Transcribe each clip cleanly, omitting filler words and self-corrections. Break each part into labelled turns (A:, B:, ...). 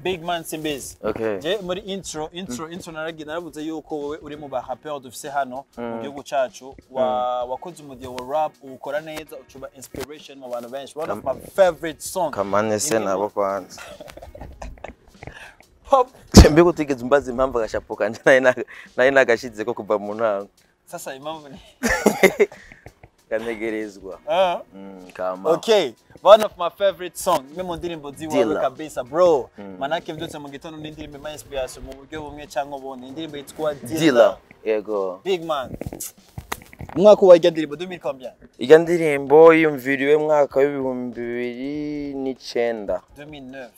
A: Big man Simbizi.
B: Okay.
A: Je muri intro naravuze yuko wowe uri mu ba rapper dufise hano mu gihugu cacu wakoze umudiyo wa rap ukora neza ucuba inspiration mu bantu benshi. One of my favorite songs.
B: Kamane se nabo kwanza.
A: Pop.
B: Mbega utigeze umbaza impamvu agashapo kanje naye nagashize ko kuva mu ntango.
A: Sasa impamvu ni
B: kanegerezwa. Kama.
A: Okay. One of my favorite songs. Mimi mu ndirimbo ziwawe kabisa bro. Manake mbyutse mu gitondo n'indirimbo ma inspiration mu buryo bumwe cyangwa ubundi. Indirimbo yitwa Dilla.
B: Yego.
A: Big man. Mwaka wa ndirimbo 2000 combien?
B: Iyo ndirimbo yumviriwe mwaka wa 2009.
A: 2009.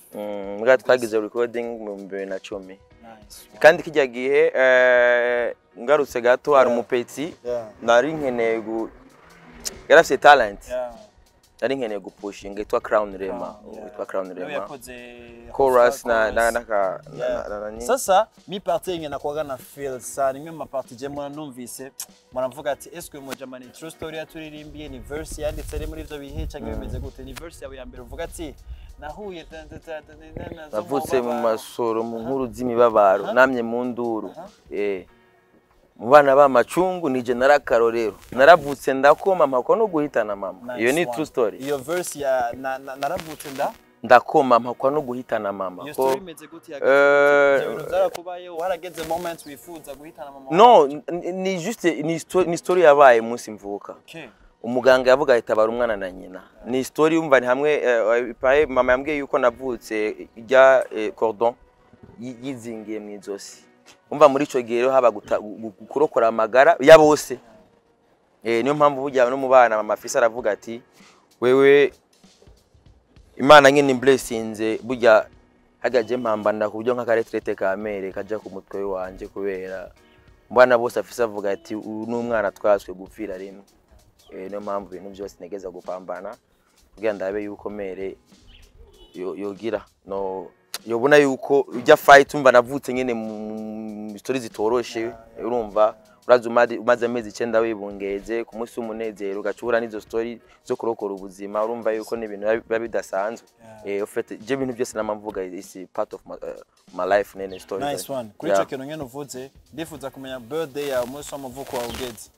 B: Mbega twagize recording mu 2010.
A: Nice.
B: Kandi kijya gihe ngarutse gato ari umupeti nari nkeneye yarafite talent. Nari nkeneye gupushinga itwa Crown Rema, itwa Crown Rema. Chorus na
A: sasa mi partie ngena kwaga na feel sana imwe ma partie je mwana numvise muravuga ati est-ce que mujamani true story aturirimbiye ni verse yanditse ari muri ivyo bihe cyangwa bimeze gute ni verse yawe ya mbere uvuga ati nahuye
B: navutse mu masoro mu nkuru z'imibabaro namye mu nduru mu bana b'amacungu nije narakarorero naravutse ndakoma mpako no guhitana mama iyo ni true story
A: iyo verse ya naravutse
B: ndakoma mpako no guhitana mama
A: iyo story imeze gute yagize zarakubaye warageze moment wifuza guhitana mama
B: no ni juste ni story yabaye munsi mvuka.
A: Okay.
B: Umuganga yavuga itabara umwana na nyina ni story umva ni hamwe mama yambwiye yuko navutse ijya cordon yizingiye mu izosi umva muri ico gihe haba kurokora amagara ya bose niyo mpamvu bujya no mu bana mama afisa aravuga ati wewe Imana nyine blessinze bujya hagaje mpambana ku buryo nk'akaretrete ka mere kaja ku mutwe wanje kubera mbana bose afisa avuga ati n'umwana twaswe gupfira rimwe niyo mpamvu ibintu byose negeza gupambana kugira ndabe yuko mere yogira no yobona yuko ujya fight umva navutse nyene mu stories zitoroshe urumva urazi umaze amezi 9 wibungeze ku munsi umunezero gacura n'izo story zo kurokora ubuzima urumva yuko ni ibintu bidasanzwe ufite je ibintu byose namamvuga is part of my life nene story.
A: Nice one. Kuri cyo kintu ngene uvuze ndifuza kumenya birthday ya umunsi w'amavuko wawe ugeze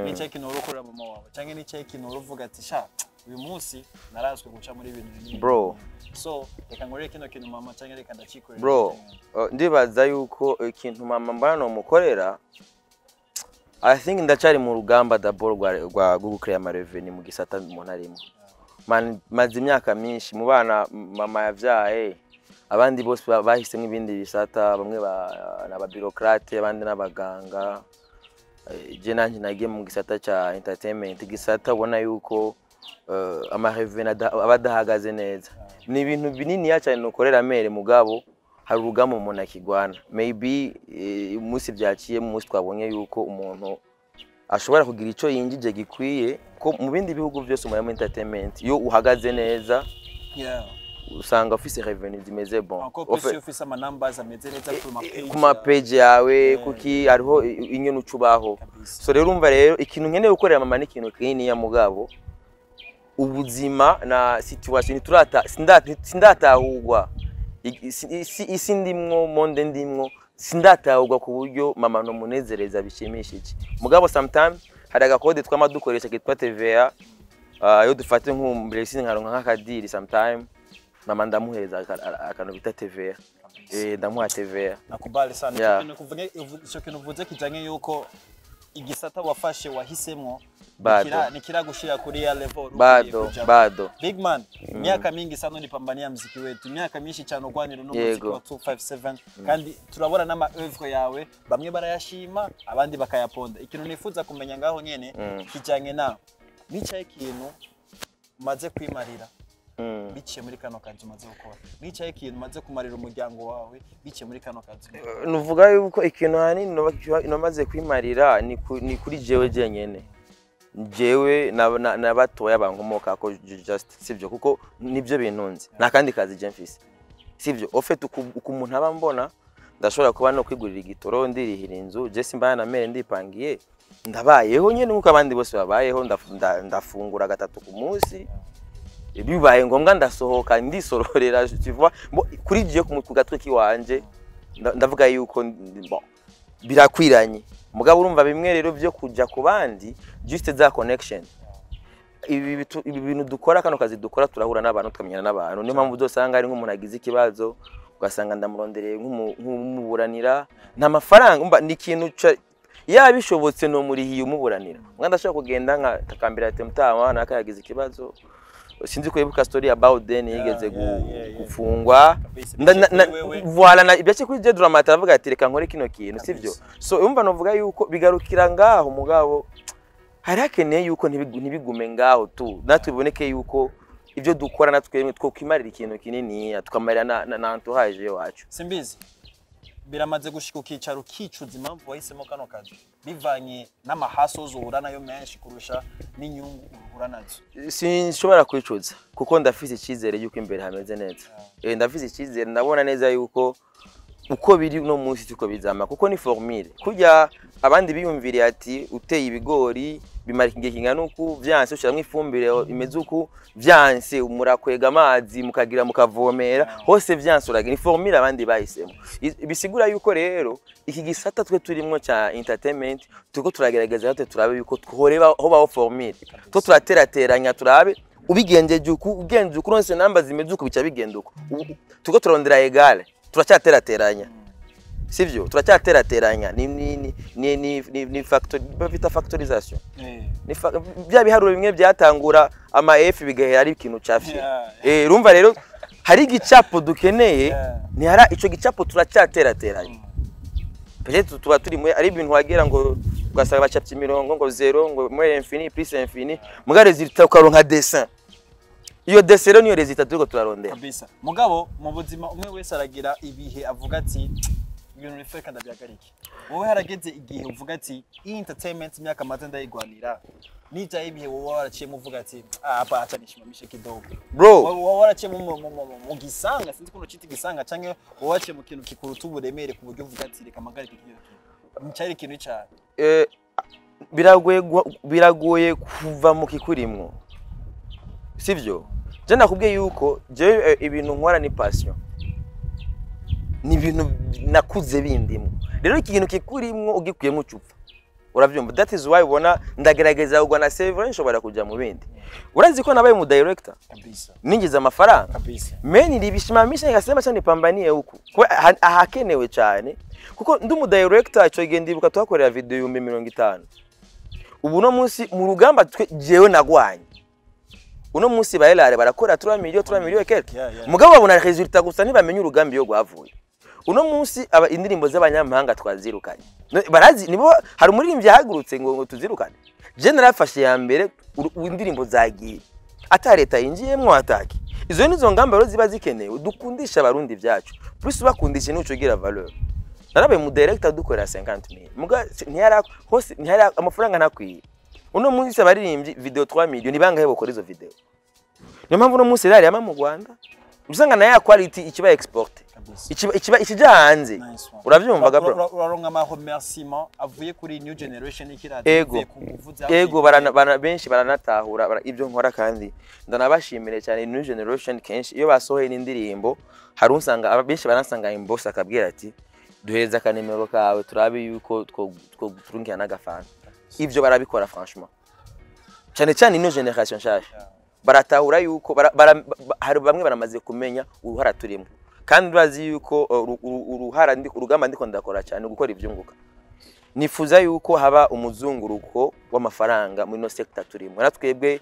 A: ni cyo kintu urokorera mama wawe cyangwa ni cyo kintu uruvuga ati sha uyu munsi narazwe guca muri ibintu
B: bro
A: so reka ngorere kino kintu mama cyangwa reka ndacikorera
B: bro ndibaza yuko ikintu mama mbana mukorera I think ndacari mu rugamba d'abord rwa gucreate ama revenue mu gisata mu ntarimo maze imyaka myinshi mu bana mama yavyaye abandi bose bahisemo ibindi bisata bamwe n'aba bureaucrate abandi n'abaganga je nanjye nagiye mu gisata cha entertainment gisata ubona yuko ama revenue abadahagaze neza ni ibintu binini cyane nukorera mere mugabo hari urugamo umuntu akigwana maybe umunsi byaciyemwo umunsi twabonye yuko umuntu ashobora kugira ico yinjije gikwiye ko mu bindi bihugu byose mu entertainment yo uhagaze neza usanga office revenue zimeze bon
A: office ama numbers ameze neza
B: ku ma page yawe kuki ariho inyene ucubaho so rero umva rero ikintu nkeneye gukorera mama ni ikintu kinini ya mugabo ubuzima na situation sindatahugwa isi ndimwo monde ndimwo sindatahugwa ku buryo mama no munezereza bishimishije mugabo sometimes hari agakode twamadukoresha kitwa TVA yo dufate nk'umbresi nkaronka nk'akadiri sometimes mama ndamuheza akantu bita TVA ndamuha TVA
A: nakubali sana cyo kintu uvuze kijanye yuko igisata wafashe wahisemwo nikira gushira kuri ya level
B: bado
A: big man miaka mingi sana nipambania muziki wetu miaka myinshi cyane ugwanira no muziki wa 257 kandi turabona nama oeuvre yawe bamwe barayashima abandi bakayaponda ikintu nifuza kumenya ngaho nyene kijanye na nicaye ikintu maze kwimarira biciye muri kano kazi maze gukora nicaye ikintu maze kumarira umuryango wawe biciye muri kano kazi
B: nuvuga yuko ikintu hanini nomaze kwimarira ni kuri jewe jenyene jewe nabatoya bankomoka ko just sivyo kuko nibyo bintunze nta kandi kazi je mfise sivyo ofete umuntu aba mbona ndashobora kuba no kwigurira igitoro ndirihira inzu je simbana na mere ndipangiye ndabayeho nyene nkuko abandi bose babayeho ndafungura gatatu ku munsi bibaye ngombwa ndasohoka ndisororera tuvuga kuri je ku gatwe kiwanje ndavuga yuko birakwiranye mugabo urumva bimwe rero byo kuja ku bandi just za connection ibi bintu dukora kano kazi dukora turahura n'abantu tukamenyana n'abantu niyo mpamvu uzosanga ari nk'umuntu agize ikibazo ugasanga ndamurondereye nk'umuburanira nta mafaranga ni ikintu yabishobotse no muri hiyo umuburanira mwanda ashaka kugenda nka takambira ati mutama nakayagize ikibazo sinzi ko yibuka story about then yigeze gufungwa voilà na ibyace kuri je drama atavuga ati reka nkore kino kintu sivyo so umva novuga yuko bigarukira ngaho mugabo hari hakeneye yuko ntibigume ngaho tu natuboneke yuko ibyo dukora natwe twokimarira ikintu kinini tukamarira na entourage wacu
A: Simbizi biramaze gushika ukicaro kicuza impamvu wahisemo kano kazi bivanye n'amahaso zuhura nayo menshi kurusha n'inyungu uhura nazo
B: sinshobora kwicuza kuko ndafise icyizere yuko imbere hameze neza ndafise icyizere ndabona neza yuko uko biri no munsi tuko bizama kuko ni formule kujya abandi biyumviriye ati uteye ibigori bimara igihe kingana uku vyanse ushiramwe ifumbire imeze uku vyanse murakwega amazi mukagira mukavomera hose vyanse uragira ni formule abandi bahisemo bisigura yuko rero iki gisata twe turimwo cha entertainment tuko turagerageza hate turabe yuko tworeba ho baho formule to turaterateranya turabe ubigenjeje uku ugenje uku ronse namba zimeze uku bica bigenda uku tuko turondera egale turacyaterateranya sivyo turacyaterateranya ni factorization bya biharuro bimwe byatangura ama F bigahera ari ikintu cafye urumva rero hari igicapo dukeneye ni hara ico gicapo turacyaterateranya peut-être tuba turi mwe ari ibintu wagera ngo ugasanga bacapye imirongo ngo 0 ngo moins infini plus infini mugare zirita ukaronka dessin iyo desero niyo resultat turiko turarondera
A: kabisa mugabo mu buzima umwe wese aragira ibihe avuga ati ibintu nifeka ndabyagariki wowe harageze igihe uvuga ati entertainment myaka maze ndayigwanira nija ibihe wowe waraciyemo uvuga ati hapa acha nishimamishe kidogo
B: bro
A: wowe waraciyemo mu gisanga sinzi kuno citi gisanga canke wowe waciye mu kintu kikuruta uburemere ku buryo uvuga ati reka magarike kiyo nicari ikintu cyane
B: biragoye kuva mu kikurimwo sivyo je nakubwiye yuko je ibintu nkora ni passion ni ibintu nakuze bindimo rero ikintu kikurimwo ugikuyemo ucupa uravyumva that is why ubona ndagerageza ugwa na save nshobora kuja mu bindi urazi ko nabaye mu director
A: kabisa
B: ningiza amafaranga
A: kabisa
B: meni libishimamisha ngasema cyane pambaniye huko ahakenewe cyane kuko ndi mu director cyo gendibuka twakorera video 150 ubu no munsi mu rugamba jewe nagwanye uno munsi baelare barakora 3 millions quelque mugabo babona resultat gusa ntibamenye urugambi yo gwavuye uno munsi aba indirimbo z'abanyamahanga twazirukanye barazi nibo hari umuririmbyi yahagurutse ngo tuzirukane je narafashe ya mbere indirimbo zagiye ata leta yinjiyemwo ataki izo nizo ngamba rero ziba zikenewe dukundisha abarundi byacu plus bakundisha n'uco gira valeur narabe mu director dukorera 50000 muga ntiyara amafaranga ntakwiye uno munsi abaririmbyi video 3 millions nibangahe bokora izo video niyo mpamvu uno munsi rari ama mu Rwanda usanga na ya quality ikiba export ikiba hanze uravyumva bro
A: uraronka ama remerciement avuye kuri new generation ikirati
B: ego benshi baranatahura ibyo nkora kandi ndanabashimire cyane new generation kenshi iyo basohoye n'indirimbo hari usanga benshi baransanga inbox akabwira ati duheza kanemero kawe turabe yuko turungiya n'agafana ivyo barabikora franchement cyane new generation shasha baratahura yuko hari bamwe baramaze kumenya uruhara turimo kandi bazi yuko uruhara urugamba ndiko ndakora cyane gukora ivyunguka nifuza yuko haba umuzunguruko w'amafaranga muri no sector turimo natwebwe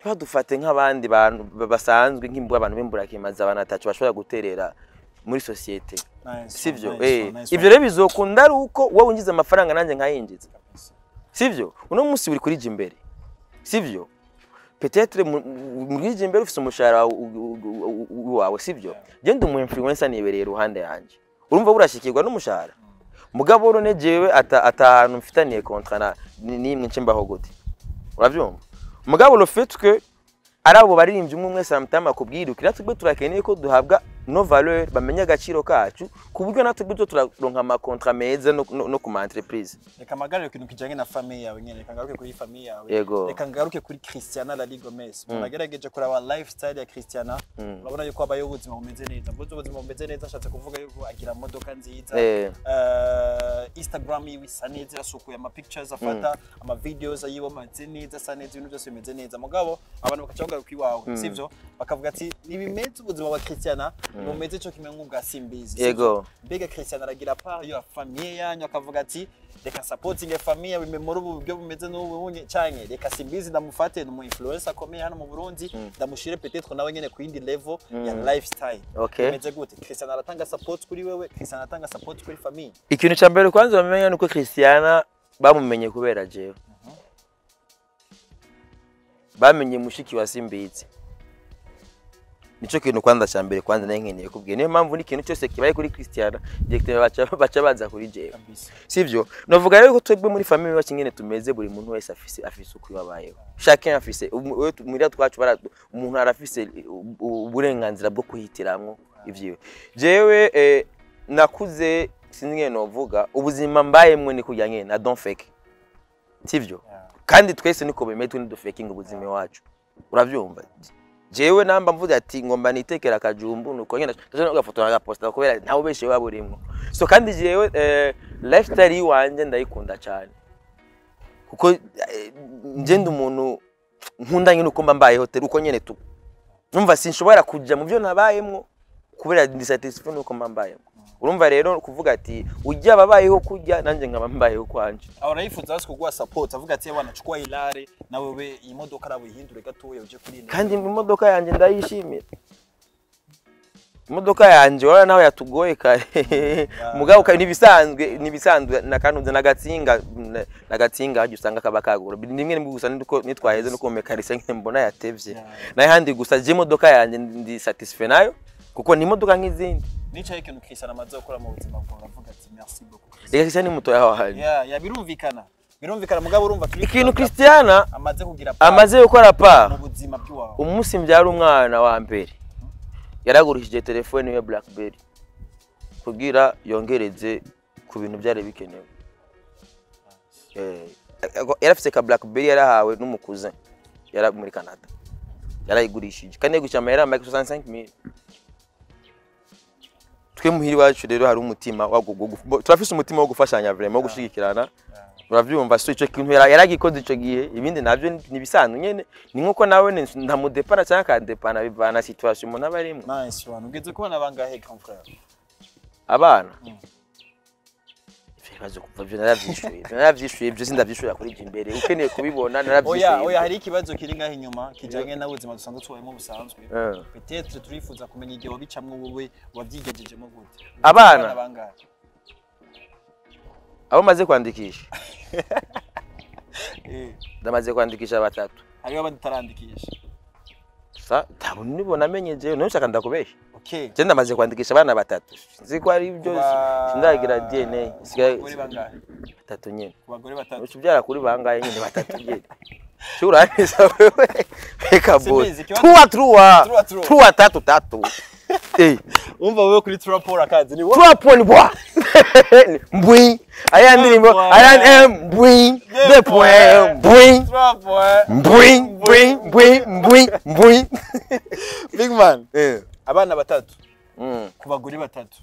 B: badufate nk'abandi bantu basanzwe nk'imbwa abantu b'imbura kimaza abanatacu bashobora guterera muri societe sivyo ivyo rero bizokunda ari uko wowe ungize amafaranga nanje nkayinjiza sivyo uno munsi uri kuri jimbere sivyo peut-être muri jimbere ufise umushahara wawe sivyo genda umu influencer nibereye ruhande yanje urumva burashikirwa n'umushahara mugabo rone jewe atanu mfitaniye contrat nimwe ncembaho gute uravyumva mugabo le fait que arabo baririmbye umwe mwese amutama kubwira ukira tugwe turakeneye ko duhabwa no valeur bamenye agaciro kacu ku buryo natwe byo turaronka ama contrat meza no ku ma entreprise.
A: Reka magarire ikintu kijanye na famille yawe nyene, reka ngaruke kuri famille yawe. Reka ngaruke kuri Cristiana la Gomez. Munagerageje kuraba lifestyle ya Cristiana. Urabona yuko abayo ubuzima bumeze neza. Mvuze ubuzima bumeze neza ashatse kuvuga yuko agira modoka nziza. Instagram yiwe isa neza, asukuye ama pictures afata, ama videos ayibo ameze neza, asa neza, ibintu byose bimeze neza. Mugabo abantu bakacavuga ku iwawe, sivyo? Bakavuga ati nibimeze ubuzima bwa Cristiana, bumeze cyo kimwe nk'ubwa Simbizi. Mbega Cristiana aragira part yo famille yanyu akavuga ati reka supporting ya famille bimemora ubu byo bumeze n'ubunye cyane, reka Simbizi ndamufate no influencer akomeye hano mu Burundi, ndamushire peut-être nawe nyene ku yindi level ya lifestyle. Bimeze gute? Cristiana aratanga support kuri wewe, Cristiana aratanga support kuri famille.
B: Ikintu cya mbere kwanza bamenye nuko Cristiana bamumenye kubera jewe. Bamenye mushiki wa Simbizi. Nico kintu kwanza cya mbere kwanza nankeneye kubwiye. Niyo mpamvu n'ikintu cyose kibaye kuri Cristiana directement baca baza kuri jewe. Sivyo? Novuga rero ko twebwe muri famille yacu nyene tumeze buri muntu wese afise uko yabayeho. Chacun afise muri twacu umuntu arafise uburenganzira bwo kuhitiramwo ivyiwe. Jewe nakuze singe novuga ubuzima mbayemwe ni kujyanye na don't fake. Sivyo? Kandi twese niko bimeze ni do faking ubuzima wacu. Uravyumva? Jewe namba mvuze ati ngomba nitekera akajumbu nuko nyene ndaje ugafotora agaposta kubera nawe beshe waburimwo. So kandi jewe lifestyle wanje ndayikunda cyane. Kuko ngende umuntu nkunda nyine uko mbaye hotel uko nyene tu. Numva sinshobora kujya mu byo nabayemwo kubera dissatisfied nuko mbaye. Urumva rero kuvuga ati ujya ababayeho kujya nanje nkaba mbayeho kwanje.
A: Ahora yifuza basi kugwa support avuga ati yabana chukwa ilare nawe we imodoka rabo ihindure gatoya uje kuri ine.
B: Kandi imodoka yanje ndayishimira. Imodoka yanje wala nawe yatugoye kare. Mugabo kandi nibisanzwe nakanunze nagatsinga haje usanga kabakagura. Nimwe gusa nitwaheze no komekarisa nke mbona yatevye. Naye handi gusa je imodoka yanje ndi satisfait nayo kuko ni imodoka nk'izindi.
A: Nicaye ikintu Cristiana amaze gukora mu buzima bwawe avuga ati merci beaucoup.
B: Reka Cristiana muto yaho hari.
A: Birumvikana mugabo urumva turi
B: ikintu Cristiana amaze gukora pa
A: mu buzima bwawe.
B: Umunsi mbyara umwana wa mbere yaragurishije telefone ya BlackBerry kugira yongereze ku bintu byari bikenewe. Yarafise ka BlackBerry yarahawe n'umukuze yara muri Canada. Yarayigurishije kandi yagusha amahera 65,000. Twe muhiri wacu rero hari umutima turafise umutima wo gufashanya vraiment wo gushigikirana. Uravyumva so ico kintu yaragikoze ico gihe ibindi navyo nibisanzwe nyene ni nkuko nawe ndamudepana cyangwa kandepana bivana situation umuntu abarimo.
A: Nice one. Ugeze kubona bangahe grand frère?
B: Abana. Ibibazo kuva byo naravyishuye byo sindavyishuye kuri imbere ukeneye kubibona naravyishuye.
A: Oya hari ikibazo kiri ngaho inyuma kijanye na buzima dusanzwe tubayemo busanzwe. Peut-être turifuza kumenya igihe wabicamwe wowe wavyigejejemo gute.
B: Abana bangahe? Abo maze kwandikisha. Ndamaze kwandikisha batatu.
A: Hariyo abandi tarandikisha.
B: Tabu nibona amenyeje no nshaka ndakubesha.
A: Okay.
B: Je ndamaze kwandikisha abana batatu. Nzi ko ari byo sindagira DNA.
A: Kuri bangahe?
B: Batatu nyene.
A: Ku bagore batatu.
B: Ucubyara kuri bangahe nyene batatu nyene. Cyuranisa wewe. Reka boss. Trua tatu.
A: Umva wewe kuri Trapor akazi ni wowe.
B: Trapor ni bwa. Mbwi. Aya ndirimbo mbwi. De point. Mbwi.
A: Trapor.
B: Mbwi.
A: Big man. Abana batatu. Ku bagore batatu.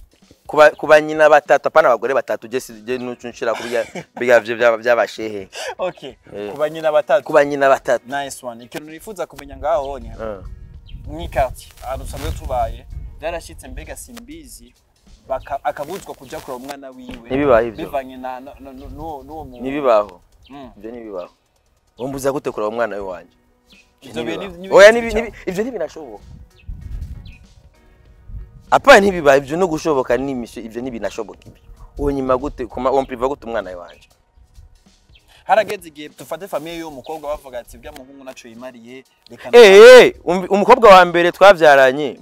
B: Kuba nyina batatu apana abagore batatu je nucunshira kubiga by'abashehe.
A: Okay. Kuba nyina batatu.
B: Kuba nyina batatu.
A: Nice one. Ikintu nifuza kumenya ngaho honya. Mwikati arusanzwe tubaye byarashitse Mbega Simbizi akabuzwa kujya kura umwana wiwe.
B: Nibibaho ivyo.
A: Bivanye n'uwo muntu.
B: Nibibaho. Ibyo nibibaho. Wombuza gute kura umwana we wanje.
A: Oya
B: ivyo ntibinashoboka. Apa ntibibaye ibyo no gushoboka n'imisho ivyo ntibinashoboka ibyo. Wonyima gute wompriva gute umwana we wanje.
A: Harageze igihe tufate famille y'umukobwa bavuga ati bya muhungu naco yimariye reka
B: umukobwa wa mbere twavyaranye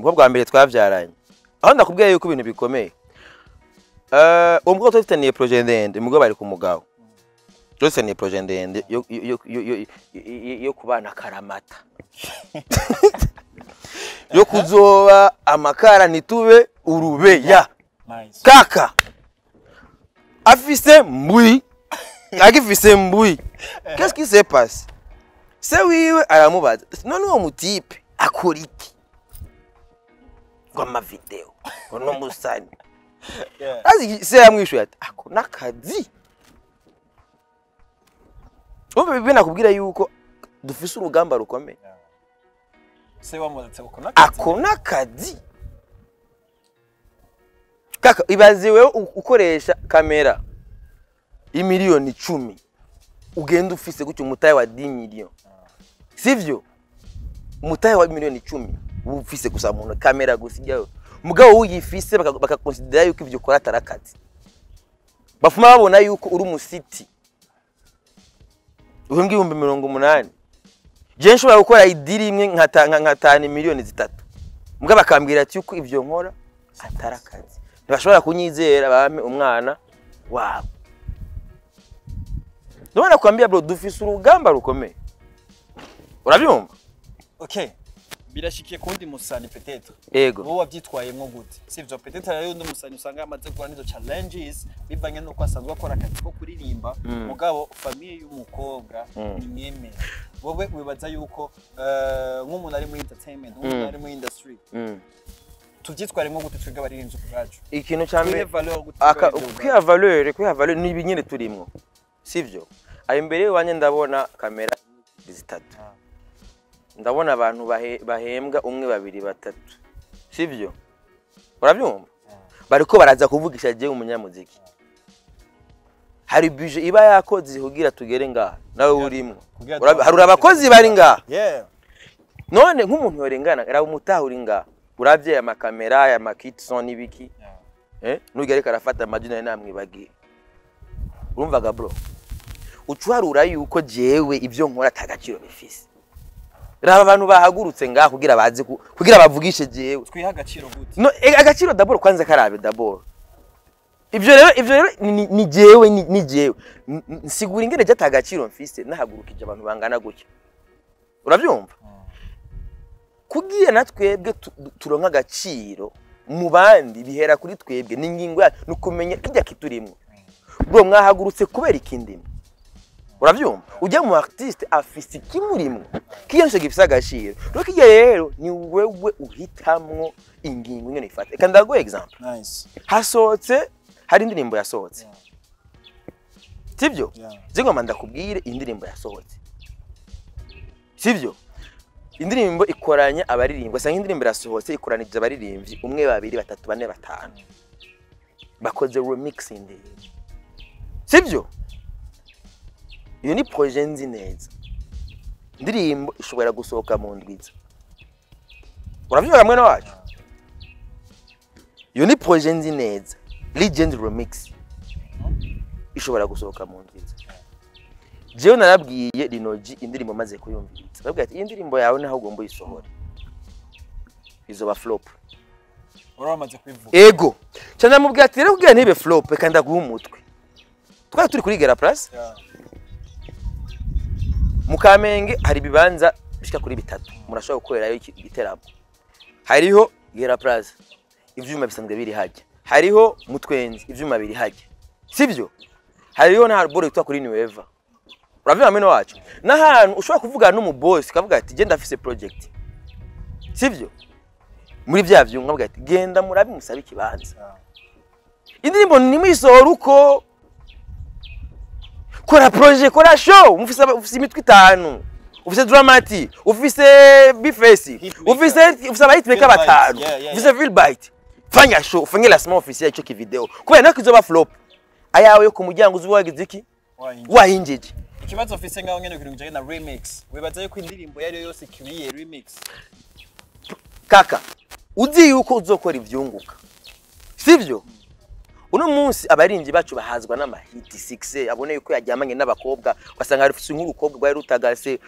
B: aho ndakubwiye yuko ibintu bikomeye umukobwa twitaniye projet ndende umugabo bari ku mugabo Byose ni projet ndende yo kubana karamata. Yo kuzoba amakara nitube urubeya. Kaka afise mbui agifise mbui. Qu'est-ce qui s'est passé? Se wiwe aramubaza none uwo mutipe akora iki ngo ama video no musani azi se yamwishuye ati ako nakazi. Ubu bibi nakubwira yuko dufise urugamba rukomeye.
A: Se wamutse
B: ako nakazi. Kaka ibaze wewe ukoresha kamera imiliyoni 10 ugenda ufise gutyo umutaye wa 10 million. Sivyo? Umutaye wa miliyoni 10 ufise gusa mu kamera gusigayo. Mugabo uyifise bakakonsidera yuko ivyo ukora atarakazi. Bafuma babona yuko uri umusiti. Uhembwe 180. Je nshobora gukora idiri imwe nkatana miliyoni 3. Mugabo bakambwira ati yuko ivyo nkora atarakazi. Ntibashobora kunyizera bame umwana wabo. Ndabona kwambia bro dufise urugamba rukomeye. Urabyumva?
A: Okay. Birashikiye kundi musani peut-être.
B: Ego.
A: Wowe wabyitwayemwo gute? Sivyo peut-être rero undi musani usanga amaze gukora nizo challenges bivanye no kwasanzwe akora akazi ko kuririmba. Mugabo famille y'umukobwa ni mweme. Wowe wibaza yuko nk'umuntu ari mu entertainment, nk'umuntu ari mu industry. Tubyitwaremwo gute twebwe abaririmbyi kubacu?
B: Ikintu cyambere kwiha valeur ni ibinyene turimwo. Sivyo? Ayo mbere wanye ndabona kamera zitatu. Ndabona abantu bahembwa umwe babiri batatu. Sivyo? Urabyumva? Bariko baraza kuvugisha je umunyamuziki. Hari budget iba yakoze kugira tugere ngaha nawe urimo. Hari abakozi bari ngaha.
A: Yeah.
B: None nk'umuntu yorengana era umutaha uri ngaha. Uravye ya makamera ya makitson ibiki. Nugere karafata amajina namwibagiye. Urumvaga bro? Ucwarura yuko jewe ivyo nkora tagaciro bifise. Raba abantu bahagurutse ngaha kugira bazi kugira bavugishe jewe.
A: Twiha agaciro gute?
B: No agaciro d'abord kwanza karabe d'abord. Ivyo rero ni jewe ni jewe. Nsigura ingene je atagaciro mfise nahagurukije abantu bangana gutya. Uravyumva? Kugiye natwebwe turonka agaciro mu bandi bihera kuri twebwe n'ingingo no kumenya kijya kiturimwe. Bro mwahagurutse kubera ikindimo. Uravyumva? Ujya mu artiste afise kimurimo. Kiyenshe gifisa agaciro. Rokije rero ni wewe uhitamwo ingingo ngene ifata. Eka ndago example.
A: Nice.
B: Hasohotse hari indirimbo yasohotse. Sivyo? Zingoma ndakubwire indirimbo yasohotse. Sivyo? Indirimbo ikoranya abaririmbwa. Sanga indirimbo yasohotse ikoranije abaririmbyi umwe babiri batatu bane batanu. Bakoze remix indirimbo. Sivyo? Iyo ni projet nzi neza. Indirimbo ishobora gusohoka mu ndwiza. Uravyumva mwene wacu? Iyo ni projet nzi neza. Legend remix. Ishobora gusohoka mu ndwiza. Jewe narabwiye Rinoji indirimbo maze kuyumviriza. Babwiye ati iyi ndirimbo yawe naho ugomba yisohora. Izoba flop.
A: Uramaze kwivuga.
B: Ego. Cyane mubwiye ati rero kugira ntibe flop kandi guha umutwe. Twari turi kuri Gera Plus. Mukamenge hari bibanza bishika kuri bitatu. Murashobora gukorerayo igiteramo. Hariho Gera Plus. Ivyuma bisanzwe biri hajya. Hariho Mutwenzi ivyuma biri hajya. Sivyo? Hariho na harbor itwa kuri Navyo. Uravyumva meno wacu. Nahantu ushobora kuvugana n'umu boss kavuga ati je ndafise project. Sivyo? Muri bya vyunga kavuga ati genda murabi musabe ikibanza. Indirimbo ni mwisohora uko kora project kora show ufise imitwe 5 ufise dramati ufise bifesi ufise abahitmaker batanu ufise feel bite fanya show fanya la small officiel ico ki video kubera nako izoba flop ayawe yo ku muryango uzuwagize iki wahinjeje
A: ikibazo ufise ngaho ngene kugira ngo na remix wibaza yuko indirimbo yari yose kiriye remix
B: kaka uzi yuko uzokora ivyunguka sivyo uno munsi abarinzi bacu bahazwa n'amahiti 6 abone yuko yajyamanye n'abakobwa basanga ari ufise nk'urukobwa rwa rutagase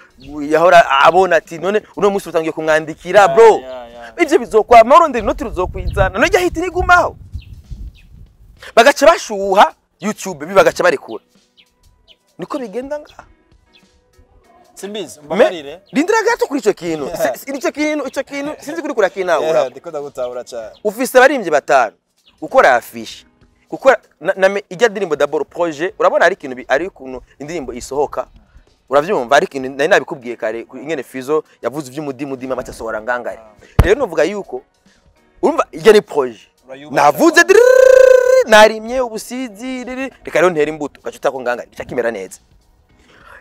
B: yahora abona ati none uno munsi utangiye kumwandikira bro ivyo bizokwa maronderi noti ruzokwizana no hiti nigumaho bagaca bashuha YouTube bibagaca barekura niko bigenda nga
A: Simbizi mbabarire
B: rindira gato kuri ico kintu ico kintu sinzi kuri kurakinaura
A: ndiko ndagutahura cyane
B: ufise abarimvye batanu gukora afishe gukora ijya ndirimbo d'abord projet urabona ari ikintu ari kuntu indirimbo isohoka uravyumva ari ikintu nari nabikubwiye kare ingene Fizo yavuze ivy'umudimudima amacasohora ngangare rero novuga yuko urumva ijya ni projet navuze narimye ubusizi reka rero ntera imbuto gacuta ko ngangare cyakimera neza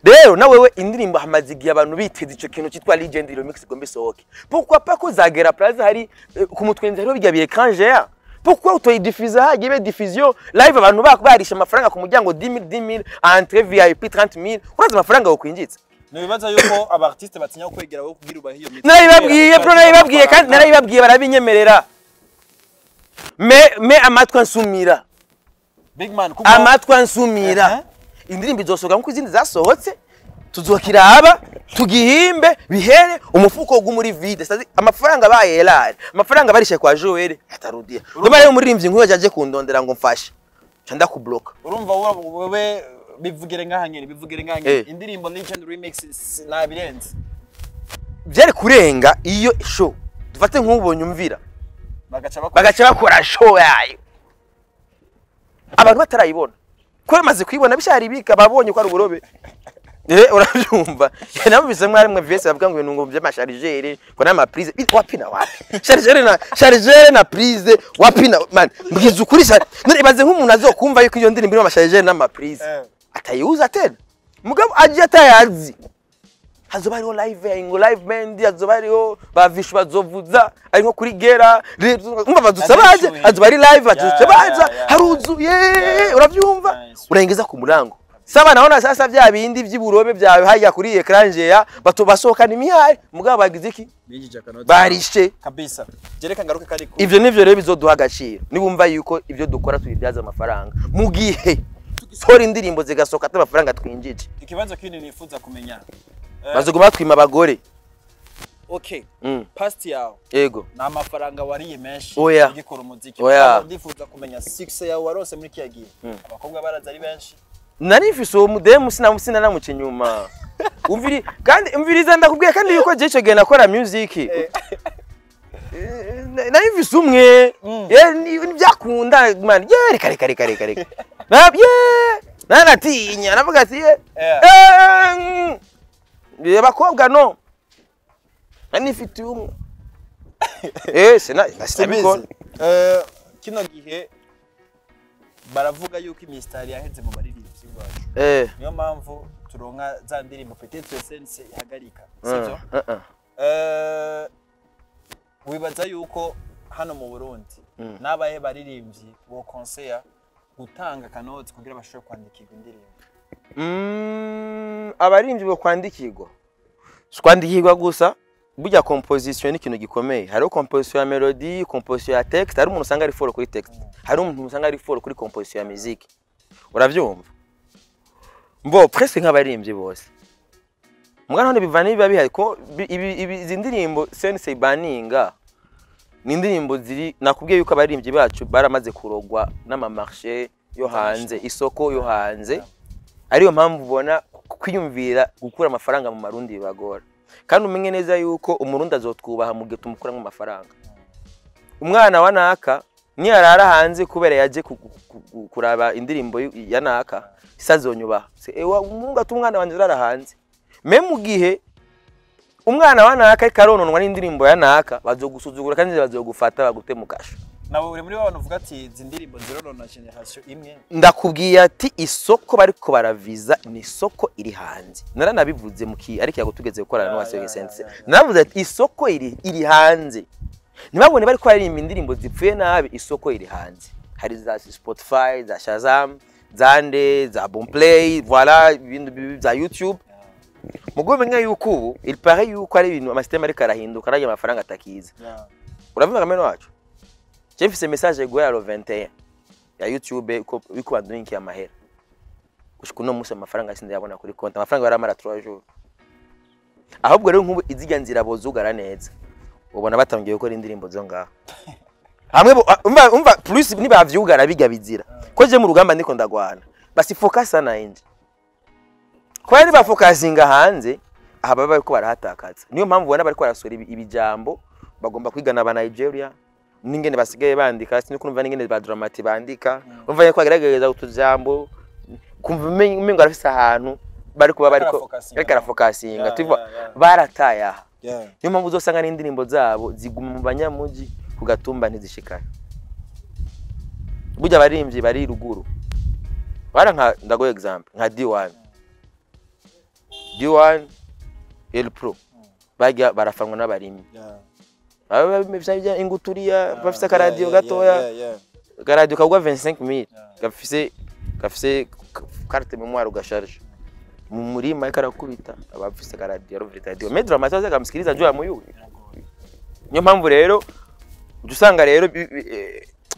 B: rero na wewe indirimbo hamaze igihe abantu biteze ico kintu cyitwa legend remix gombe sohoke pourquoi pas ko zagera plaza hari ku mutwenze rero bijya bi écran géant pourquoi utoyidiffuza hagiye diffusion live abantu barisha amafaranga ku muryango 10000 entrée VIP 30000 uraza amafaranga yo kwinjitsa
A: nibaza yuko abartiste batinya kwegera wo kugira ubahiyo miti
B: naribabwiye bro naribabwiye kandi naribabwiye barabinyemerera me amatwa nsumira
A: big man
B: amatwa nsumira indirimbo izosohoka nkuko izindi zasohotse tuzokiraba tugihimbe bihere umufuko gumuri vide sazi amafaranga bayelari amafaranga barishe kwa Joel atarudia ndoma rero muririmvye nkuyo jaje kundondera ngo mfashe canda ku block
A: urumva wewe bivugire ngahanyene indirimbo legend remix nabirenze
B: byari kurenga iyo show dufate nk'ubonye umvira bagaca bakora show yayo abantu batarayibona ko bamaze kwibona bishari bika babonye ko ari uburobe urabyumva namubise mwarimwe vese bavuga ngo ibintu ngo by'amasharijere ko nama prise wapina wapi sharijere na prise wapina man mbwiza ukuri nibaze nk'umuntu azokumva yuko iyo ndirimbo irimo amasharijere n'ama prise atayuza tena mugabo aje atayazi hazoba ariho live band hazoba ariho bavishu bazovuza ari nko kuri gera umva badusabaje hazoba ari live badusabaza haruzuye urabyumva urengeza ku murango saba naona sasa vya bindi vy'iburobe byawe hajya kuri écran géant batobasohokana imihari mugabo bagize iki barishe
A: kabisa jereka ngaruke kari ko
B: ivyo nivyo rero bizoduha agaciro nibumva yuko ivyo dukora tuyibyaza amafaranga mu gihe sora indirimbo zigasoka amafaranga twinjije
A: ikibanzo kindi nifuza kumenya
B: bazoguma twima abagore
A: okay past yawe
B: yego
A: na amafaranga wariye menshi
B: ugikora
A: umuziki ndifuza kumenya 6 yawe warose muri kiyagiye abakobwa baraza ari benshi
B: narifise uwo mudemu sina namuce nyuma umviri kandi umviriza ndakubwiye kandi yuko je cyo gihe nakora music narifise umwe ni byakunda man reka naratinya navuga ati bakobwa no nanifite umwe
A: sinabikora kino gihe baravuga yuko imistari yaheze mu baririmbyi bacu niyo mpamvu turonka za ndirimbo peut-être sense ihagarika sivyo wibaza yuko hano mu Burundi nabaye baririmbyi bo conseil gutanga kanoti kugira bashobore kwandikirwa indirimbo
B: abaririmbyi bo kwandikirwa gusa burya composition ni ikintu gikomeye hari composition ya melody composition ya text hari umuntu usanga ari follow kuri text hari umuntu usanga ari follow kuri composition ya music uravyumva mbo presque nk'abaririmbyi bose mugana hone bivana biba bihari ko izi ndirimbo sense baninga ni indirimbo ziri nakubwiye yuko abaririmbyi bacu baramaze kurogwa n'amamarché yo hanze isoko yo hanze ariyo mpamvu ubona kwiyumvira gukura amafaranga mu marundi bibagora kandi umenye neza yuko umurundi azotwubaha mu gihe tumukura mu mafaranga umwana wa naka ni arara hanze kubera yaje kuraba indirimbo ya naka isazonyubaha umungu atumwana wanje arara hanze mu gihe umwana wa naka karononwa n'indirimbo ya naka bazogusuzugura kandi bazogufata bagute mu kasho
A: nawe uri muri abantu uvuga ati izi ndirimbo zironona generation imwe
B: ndakubwiye ati isoko bariko baraviza ni isoko iri hanze naranabivuze muki ariko yagutugeze gukorana n'uwase sense navuze ati isoko iri hanze ntibabone bariko baririmba indirimbo zipfuye nabi isoko iri hanze hari za Spotify za Shazam zande za Bonplay voilà ibintu za YouTube mugobe nka yuko ubu il paraît yuko ari ibintu amasysteme ariko arahinduka araje amafaranga atakiza uravuga kameno wacu Jefise message guya ro 21 ya YouTube ko bikubandura inki amahera ushikuno musa amafaranga sinde yabona kuri konta amafaranga yaramara 3 jours ahubwo rero nkubu izijya nzira bozugara neza ubona batangiye gukora indirimbo zo ngaho hamwe umva plus nibavyugara bijya bizira ko je mu rugamba ndiko ndagwana basi focus sana inje Kwa ni bafokasinga hanze aha baba bariko barahatakaza. Niyo mpamvu ubona bariko barasora ibijambo bagomba kwigana aba Nigeria n'ingene basigaye bandika siniko numva n'ingene ba dramati bandika. Umva yuko agerageza utujambo kumva umengo arafise ahantu bari kuba bariko arafokasinga tuva barataya. Niyo mpamvu uzosanga n'indirimbo zabo ziguma mu banyamuji kugatumba ntizishikana. Burya barimvye bari ruguru. Bara nka ndago example nka D1 El Pro bajya barafanwa n'abarimi. Aba bimevya inguturiya bafise radio gatoya. Radio kagwa 25000 gafise carte mémoire ugasharge. Mu murima ikarakubita abafise radio radio. Medra mataza kamsikiriza njoo amuyu. Niyo mpamvu rero usanga rero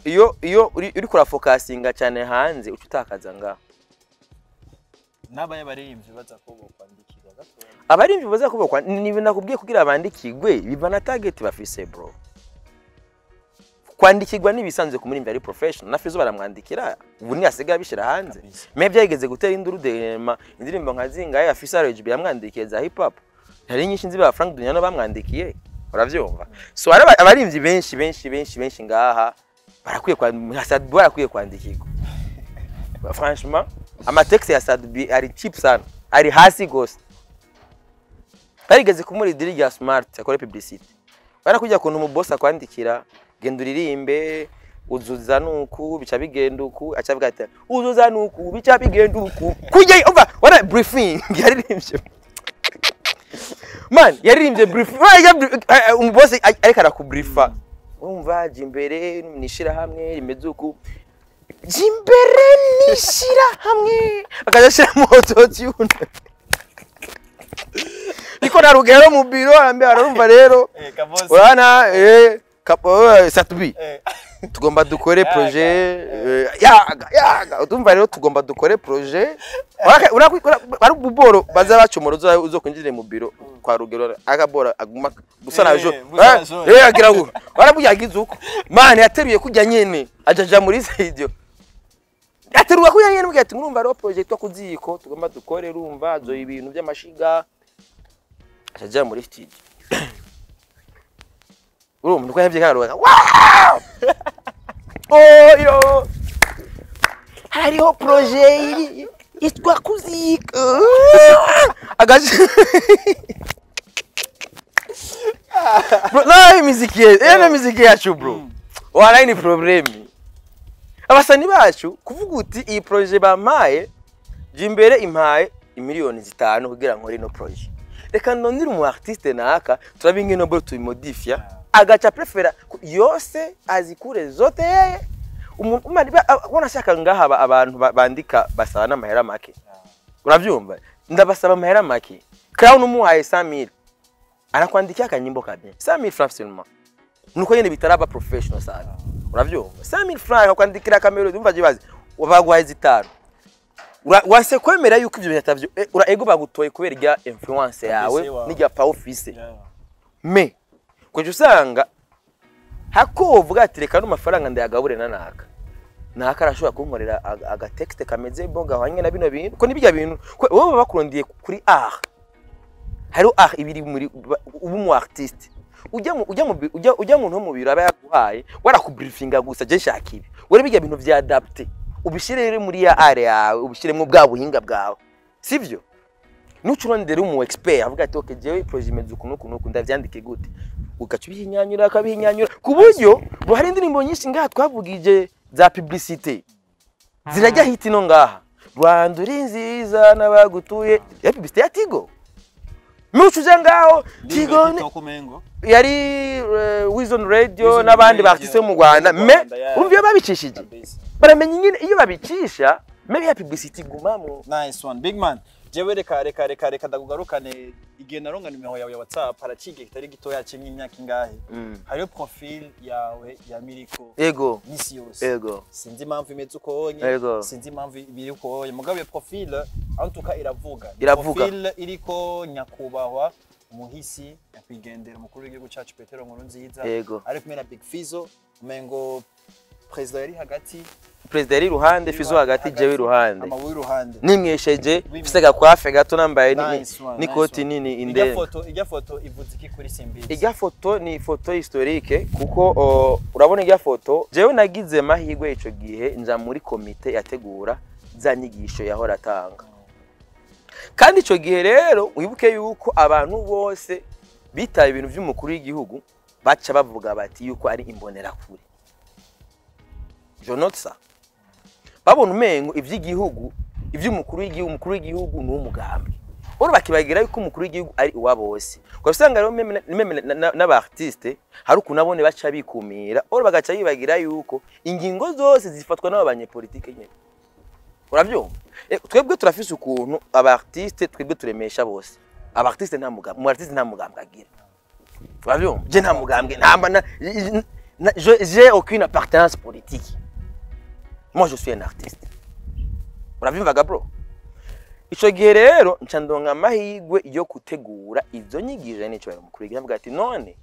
B: iyo uri kura focusinga cyane hanze ututakaza ngaho.
A: Nabaye barimvye baza ko kwandikirwa gato.
B: Abarimvye baza ko niba nakubwiye kugira abandikigwe biva na target bafise bro. Kwandikirwa nibisanzwe ku murimvye ari professional nafizo baramwandikira ubu ni asiga bishira hanze. Me byageze gutera induru dema indirimbo nka zingaye afisa RGB yamwandikiye za hip hop. Hari nyinshi nzi ba Frank Dunyano bamwandikiye. Uravyumva? So abarimvye benshi ngaha barakwiye barakwiye kwandikirwa. Franchement amatext ya Sadbi ari cheap sana ari hasi gose barigeze kumuri diri ya smart akora publicity bana kujya kuntu mu boss akwandikira genda uririmbe uzuza nuku bica bigenda uku acavuga ati uzuza nuku bica bigenda uku kujya over wana briefing yaririmbye man yaririmbye briefing boss ariko arakubriefa umva jimbere nishira hamwe rimeze uku jimbere nishira hamwe akajashira moto tune niko narugero mu biro ambe arumva rero urana Satbi tugomba dukore projet yaga utumva rero tugomba dukore projet bari buboro baza bacomoro uzo kwinjire mu biro kwa rugero akabora aguma gusana jo agira ngo barabuyagize uko man yateruye kujya nyene ajaja muri studio ateruwa kuya nyene mugati murumva ro project to kuziko tugomba dukore rumva zo ibintu by'amashiga ajaja muri studio urumva ko yavye kararuka wow oh yo hariho projet itwa kuzika agaje na muziki yacu bro wala ni problem abasani bacu kuvuga uti iyi projet bamaye jimbere impaye imiliyoni 5 kugira ngo rino projet reka ndondire umu artiste naka turabinge no bro tuyimodifia agacha prefera yose azikure zote yeye umuntu ubona shaka ngaha abantu bandika basaba n'amahera make uravyumva ndabasaba amahera make crown umuhaye 100000 anakwandikira akanyimbo kabye 100000 francs seulement nuko nyene bitaraba professional sana uravyumva 100000 francs akwandikira kamera umva jibaze ubagwaye zitaro wase kwemera yuko ivyo byatavyo ego bagutoye kubera irya influence yawe n'irya pa office me kuje usanga hakovuga ati reka n'amafaranga ndayagabure naka arashobora kunkorera aga text kameze bonga hanye na bino bintu ko nibijya bintu wowe bakurondiye kuri hari ibiri muri ubu mu artiste ujya mu nto mu biro abayaguhaye warakubriefinga gusa je shakibi wari bijya bintu vya adapte ubishirere muri ya area yawe ubishiremo bwa buhinga bwawe sivyo nucurondera umu expert avuga ati okay jewe projet imeze kunuku ndavyandike gute ugacubihinyanyura akabihinyanyura kuburyo hari indirimbo nyinshi ngaha twavugije za publicité zirajya hiti no ngaha Rwanda uri nziza nabagutuye ya publicité ya Tigo mucuze ngaho Tigo yari Wizon Radio n'abandi bakise mu Rwanda me umvye babicishije baramenye nyine iyo babicisha maybe ya publicity gumamo.
A: Nice one big man. Jewe reka ndagugarukane igihe naronga nimero yawe ya WhatsApp haracige kitari gitoya cyemye imyaka ingahe. Hariyo profile yawe ya Miriko.
B: Ego.
A: Nisi yose.
B: Ego.
A: Sinzi impamvu imeze uko onye. Sinzi impamvu ibiri uko onye. Mugabe profile antuka iravuga. Profile iriko nyakubahwa umuhisi yakwigendera mukuru w'igihugu cyacu Petero Nkurunziza.
B: Ari
A: kumwe na Big Fizo umengo president yari hagati
B: president yari iruhande Fizo hagati jewe iruhande
A: ama wiruhande
B: nimwesheje fise gakwafe gato nambaye n'ikoti nini indende
A: ijya foto ivuze iki kuri Simbizi
B: ijya foto ni foto historique kuko urabona ijya foto jewe nagize mahigwe ico gihe nja muri komite yategura za nyigisho yahora atanga kandi ico gihe rero wibuke yuko abantu bose bitaye ibintu by'umukuru w'igihugu baca bavuga bati yuko ari imbonera kure je note ça babona umengo ivy'igihugu ivy'umukuru w'igihugu n'umugambi oro bakibagira yuko umukuru w'igihugu ari uwa bose kwa bisanga rero n'aba artiste hari ukunabone baca bikumira oro bagaca yibagira yuko ingingo zose zifatwa n'abanye politique nyene uravyumva twebwe turafise ukuntu aba artiste twebwe turemesha bose aba artiste nta mugambi mu artiste nta mugambi agira uravyumva je nta mugambi ntamba j'ai aucune appartenance politique. Moi je suis un artiste. Uravyumvaga bro? Ico gihe rero ncandonga amahigwe yo kutegura izo nyigije n'ico bari mukuru w'igihugu ati none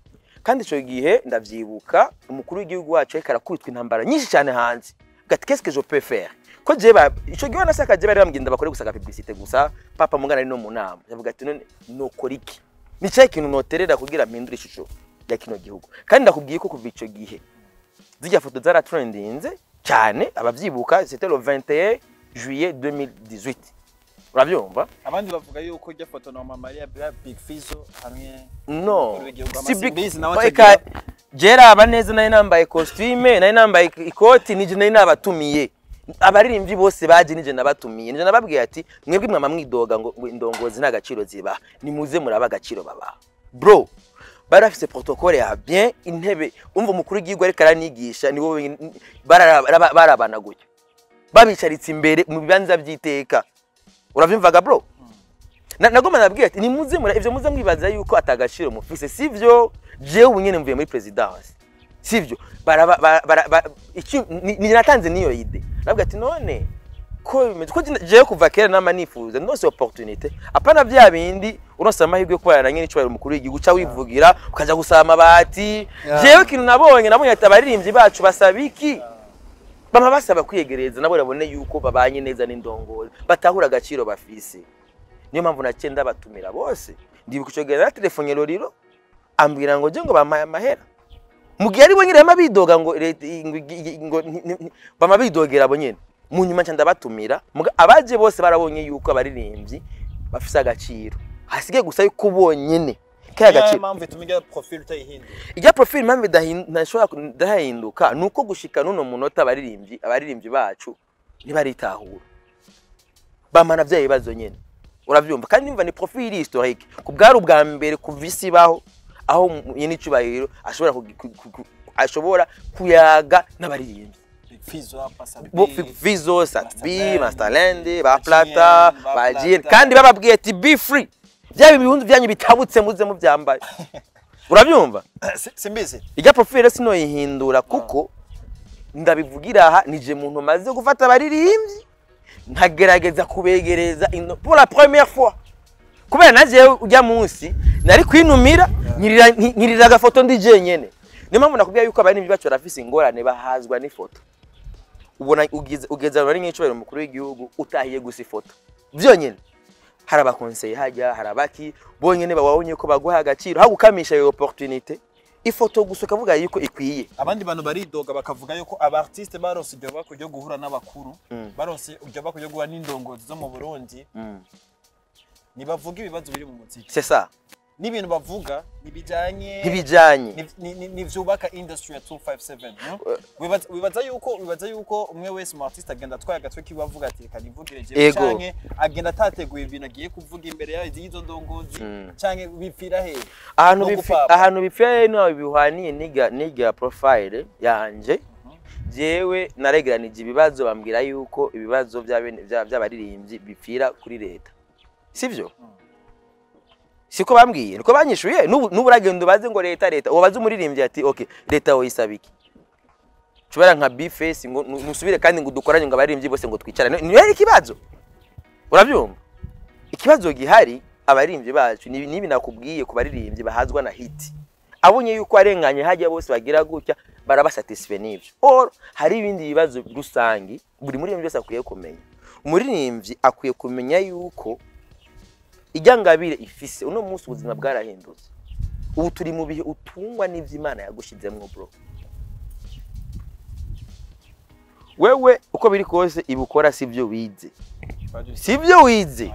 B: kandi ico gihe ndavyibuka umukuru w'igihugu wacu ariko arakubitwa intambara nyinshi cyane hanze. Gati qu'est-ce que je peux faire? Ko je ba ico gihe nasaka je bari bamugenda bakore gusaka publicité gusa papa mugana ari no mu nama. Yavuga ati none no koriki. Ni cyo kintu noterera kugira mpindura ishusho ya kino gihugu. Kandi ndakubwiye ko kuva ico gihe zijya foto zara trendinze cyane abavyibuka c'était le 21 juillet 2018. Uravyumva?
A: Abandi bavuga yuko ijya foto na mama ya Big Fizo hamwe
B: no Simbizi nawe jera abaneze naye nambaye costume naye nambaye ikoti nije naye nabatumiye abaririmbyi bose baje nije nabatumiye nije nababwiye ati mwebwe mwama mwidoga ngo indongozi n'agaciro ziba nimuze muraba agaciro baba bro barafise protocole ya bien intebe umva umukuru w'igihugu ariko aranigisha nibo barabana gutyo babicaritse imbere mu bibanza by'iteka uravyumvaga bro nagoma nabwiye ati nimuze mura ivyo muze mwibaza yuko atagashiro mufise sivyo jewe nyene mvuye muri presidence sivyo ni natanze niyo ide nabwiye ati none ko jewe kuva kera nama nifuza ndose opportunité apana bya bindi uronse amahirwe yo kubarana nyine icyo umukuru w'igihugu cya wivugira ukaja gusaba amabati jewe kintu nabonye ati abaririmbyi bacu basabiki bama basaba kwiyegereza nabo babone yuko babanye neza n'indongozi batahura agaciro bafise niyo mpamvu nakenda batumira bose ndibuka ico gera telefone roriro ambwira ngo je ngo bamaye amahera mugiye ari bonyine amabidoga ngo bama bidogera bonyene mu nyuma cyanda batumira abaje bose barabonye yuko abaririmbyi bafise agaciro hasige gusa yuko bonyene kaya gaciro
A: mpamvu tumiga profile tayihinduka
B: ijya profile mpamvu dahinduka nuko gushika nuno munota abaririmbyi bacu ntibaritahura bamana byaye bibazo nyene uravyumva kandi nimva ni profile historique kubwari ubwa mbere kuvisi baho aho yene icubahiro ashobora kuyaga n'abaririmbyi Fizo Satbi Masterland ba Plata ba Jin kandi bababwiye ati be free byabe ibihundu byanyu bitabutse muze mu byambaye urabyumva
A: Simbizi
B: ijya profile sino yihindura kuko ndabivugira aha nije muntu maze gufata abaririmbyi ntagerageza kubegereza pour la première fois kubera naje ujya munsi nari kwinumira nyirira gafoto ndije nyene nimpamvu nakubwiye yuko abaririmbyi bacu barafise ingorane bahazwa n'ifoto ubona ugeza bari nk'icyo umukuru w'igihugu utahiye gusa ifoto byonyene haraba conseil hajya harabaki bonyene babonye ko baguha agaciro hagukamisha iyo opportunité ifoto gusa kavuga yuko ikwiye
A: abandi bantu baridoga bakavuga yuko aba artiste barose ibyo bakujyo guhura n'abakuru barose ibyo bakujyo guhura n'indongozi zo mu Burundi nibavuga ibibazo biri mu muziki
B: c'est ça
A: n'ibintu bavuga nibijanye nivyubaka industry ya 257 wibaza yuko umwe wese mu artiste agenda twaye agatwe kibavuga ati reka nivugire je canke agenda atateguye ibintu agiye kuvuga imbere yawe izo ndongozi canke bipfira he
B: ahantu bipfira no bihwaniye niga profile yanje jewe naregeranije ibibazo bambwira yuko ibibazo by'abaririmbyi bipfira kuri leta sivyo siko bambwiye niko banyishuye n'uburagendo baze ngo leta ubaze umuririmbyi ati okay leta oyisabiki cubera nka bface ngo nusubire kandi ngo dukoranye ngo abaririmbyi bose ngo twicarane ni yari kibazo urabyumva ikibazo gihari abaririmbyi bacu nibi nakubwiye ku baririmbyi bahazwa na hit abonye yuko arenganye hajya bose bagira gutya barabasatisfait n'ivyo. Or hari ibindi bibazo rusangi buri muri byose akwiye kumenya. Umuririmbyi akwiye kumenya yuko ijyangabire ifise uno munsi ubuzima bwarahindutse. Ubu turi mu bihe utungwa n'ivy'Imana yagushizemwo bro. Wewe uko biri kose ibukora sivyo wize. Sivyo wize.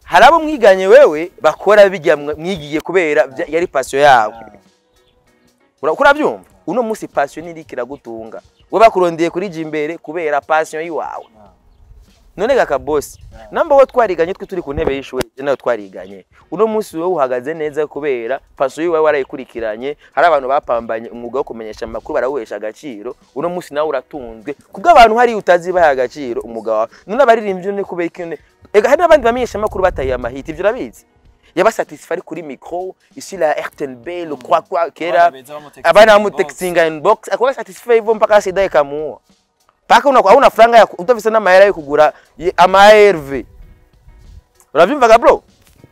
B: Harabo mwiganye wewe bakora bijya mwigiye kubera yari passion yabo. Urakura byumva? Uno munsi passion iri kiragutunga. We bakurondeye kuri jimbere kubera passion yiwawe. None gaka boss, namba wo twariganye twe turi ku ntebe y'ishwe nayo twariganye. Uno munsi wewe uhagaze neza kubera passion yiwawe warayikurikiranye, hari abantu bapambanye umwuga wo kumenyesha amakuru barawesha agaciro. Uno munsi nawe uratunzwe. Kubwo abantu hari utazi baha agaciro umwuga wawe. None abaririmbye ne kubera ikene. Ega hari n'abandi bamenyesha amakuru bataye amahiti, ivyo urabizi. Yabasatisfait kuri micro, ici la RTNB, le quoi kera. Abana mu texting inbox, akaba satisfait ivyo mpaka sidaye kamuo. Paka una franga ya utafisa na mahera yo kugura ama RV. Uravyumvaga bro?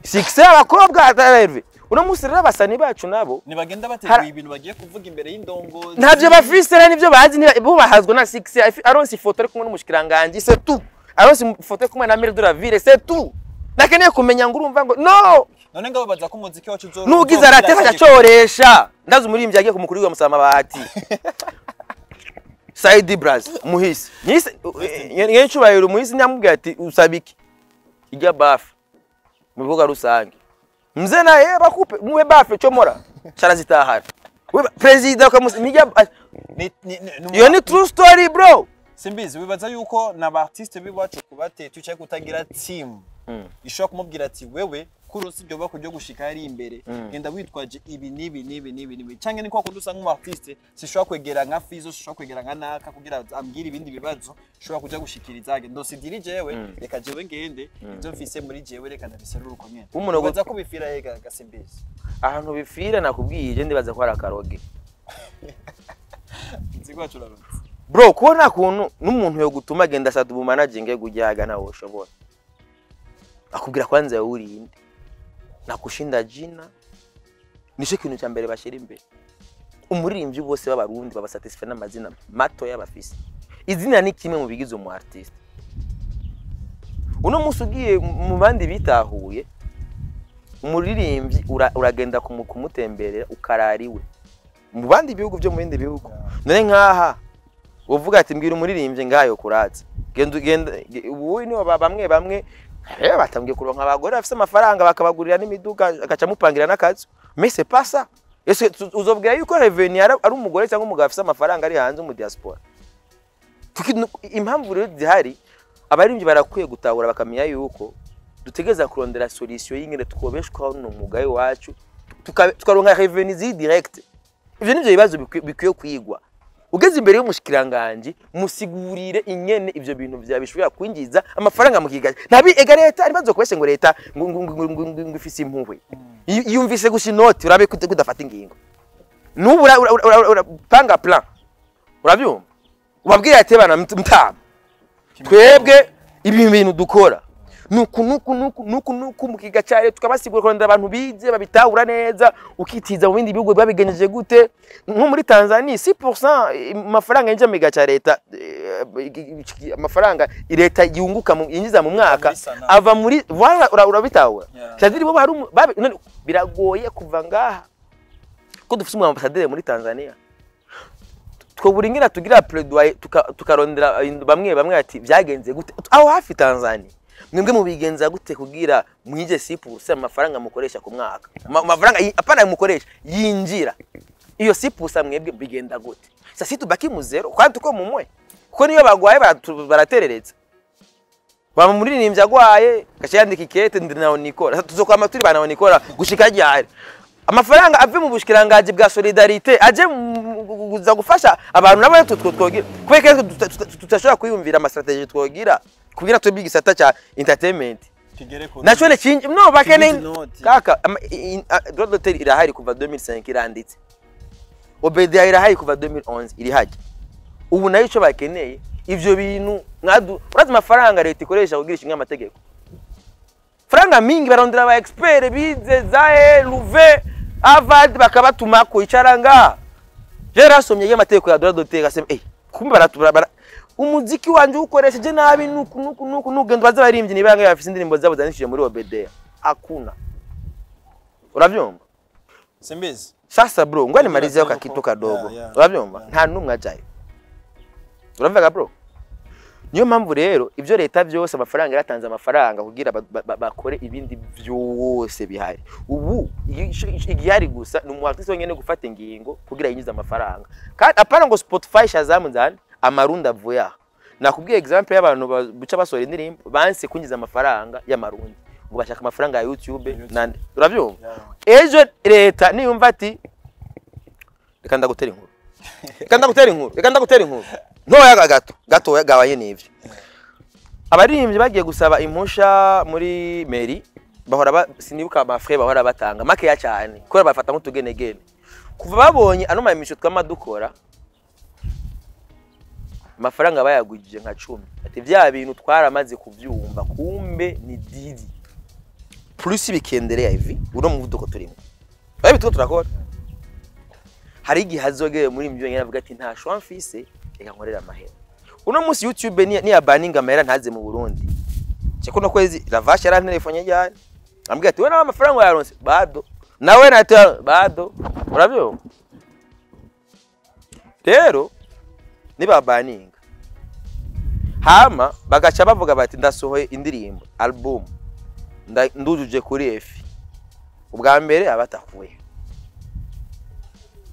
B: Sikse abakobwa ata RV. Uno munsi rero abasani bacu nabo
A: nibagenda bateguye ibintu bagiye kuvuga imbere y'indongozi.
B: Ntavyo bafise nivyo bazi bo bahazwa na Sikse aronsi foto ari kumwe n'umushikiranganje c'est tout. Aronsi foto kumwe na Mire de la Ville c'est tout. Nakeneye kumenya ngo urumva ngo no.
A: None ngabo baza ko umuziki wacu uzoro.
B: Nugize arateka cyacoresha. Ndazi umurimbyi yagiye kumukuriwa musama bahati. Saidi Braz muhisi. Nyise nyencyubahiro muhisi nyamubwiye ati usabiki. Ijya bafu. Muvuga rusange. Mze naye bakupe muwe bafu cyomora. Charazitahara. We president kamusijya yo ni true story bro.
A: Simbizi wibaza yuko n'abartiste bibacu kubate tucaye kutagira team. Ishobora kumubwira ati wewe kuronse ibyo bako byo gushika ari imbere genda witwaje ibi nibi cyangwa ni kwa kudusa nk'umartiste sishobora kwegera nka Fizo sishobora kwegera nka Naka kugira ambwira ibindi bibazo shobora kuja gushikiriza ndosi diri jewe reka jewe ngende ibyo mfise muri jewe reka ndabiserura uko nyene umuntu ko bifira yega Gasimbizi
B: ahantu bifira nakubwiye je ndibaza ko ari akaroge
A: nzigwa turaronse
B: bro kubona kuntu n'umuntu yo gutuma genda sadu mu managing gujyaga nawo ushobora akubwira kwanza urinde nakushinda jina nisho kintu cya mbere bashira imbere umuririmbyi bose b'abarundi babasatisfait n'amazina mato y'abafisi izina ni kimwe mu bigize umu artist uno musugiye mu bandi bitahuye umuririmbyi uragenda kumutemberera ukarariwe mu bandi bihugu byo mu bindi bihugu none nkaha uvuga ati mbwira umuririmbyi ngayo kuratse genda ubu ni bamwe batangiye kuronka abagore bafite amafaranga bakabagurira n'imiduga agaca mupangira n'akazi mais c'est pas ça ese uzobwira yuko revenu ari umugore cyangwa umugabo afite amafaranga ari hanze mu diaspora impamvu rero zihari abaririmbyi barakwiye gutahura bakamenya yuko dutegeza kurondera solution y'ingene tukobeshwa no mugaye wacu tukaronka revenu zi direct ivyo nivyo bibazo bikwiye kwigwa ugeze imbere y'umushikiranganje musigurire inyene ivyo bintu byabishobora kwinjiza amafaranga mu kigaje nabi ega leta ari bazo kwese ngo leta ngo ifise impuhwe yumvise gushinoti urabe kudafata ingingo nubu panga plan urabyumva ubabwira ati bana mtama twebwe ibi bintu dukora nuku mukiga cyane tukabasigura kurondera abantu bize babitahura neza ukitiza mu bindi bihugu babigenjeje gute nko muri Tanzania 6% amafaranga yinjira mu gacha leta amafaranga leta yunguka yinjiza mu mwaka ava muri urabitahura cyadiri bo biragoye kuva ngaha ko dufite umu ambassadeur muri Tanzania twoburingira tugira plaidoyer tukarondera bamwe ati byagenze gute aho hafi Tanzania mwebwe mubigenza gute kugira mwije sipu se amafaranga mukoresha ku mwaka amafaranga apana mukoresha yinjira iyo sipu sa mwebwe bigenda gute sasa tubaki mu zero kandi uko mumwe kuko niyo bagwaye baraterereza bamuririmbye agwaye gashayandika ikete ndinaho nikora tuzokwama turi bana nikora gushika ryari amafaranga ave mu bushikiranganje bwa solidarité aje kuza gufasha abantu nabo twogira kweke tutashobora kwiyumvira ama strategie twogira kugira to big sata cha entertainment naturally change no bakene kaka droit d'auteur irahari kuva 2005 iranditse obedia irahari kuva 2011 iri haje ubu nayo cyo bakeneye ivyo bintu mwadu urazi amafaranga leta ikoresha kugira ishinga amategeko faranga mingi barondera aba expert bize zae luve avad bakabatuma ko icaranga je rasomye y'amategeko ya droit d'auteur asema kumbe baratubara umuziki wanje ukoresheje nabi nuku nugenda baza barimbye nibanga bafise indirimbo zabo zanishije muri obedea akuna uravyumva
A: Simbizi
B: sasa bro ngwani malize yako kitu kadogo uravyumva nta numwe ajaye uravuga bro niyo mpamvu rero ivyo leta byose amafaranga yaratanze amafaranga kugira bakore ibindi byose bihari ubu igihari gusa n'umuartiste wonyene gufata ingingo kugira yinjiza amafaranga kandi apana ngo Spotify shazamuzana amarunda vuya nakubwiye example y'abantu buca basora indirimbo banse kunjiza amafaranga y'amarundi ngo bashaka amafaranga ya YouTube uravyumva ejo leta niyumva ati reka ndagutera inkuru ntoya gato yagabaye nivyo abaririmbyi bagiye gusaba impusha muri mairie bahora sinibuka amafre bahora batanga makeya cyane kora bafata nk'utugenegene kuva babonye ano mayimisho twamadukora amafaranga bayagujije nka 10 ati vya bintu twaramaze kuvyumva kumbe ni didi plus bikendereye ivi uno muvuduko turimo babe turakora hari igihazogeye muri mvyo nyene avuga ati nta shwa mfise reka nkorera amahera uno munsi YouTube ni abaninga amahera ntaze mu Burundi cyeko no kwezi ravasha ara telefone yajyane ambwiye ati wena amafaranga yaronse bado nawe nata bado urabyo rero niba baninga hama bagaca bavuga bati ndasohoye indirimbo album ndujuje kuri F ubwa mbere abatakuye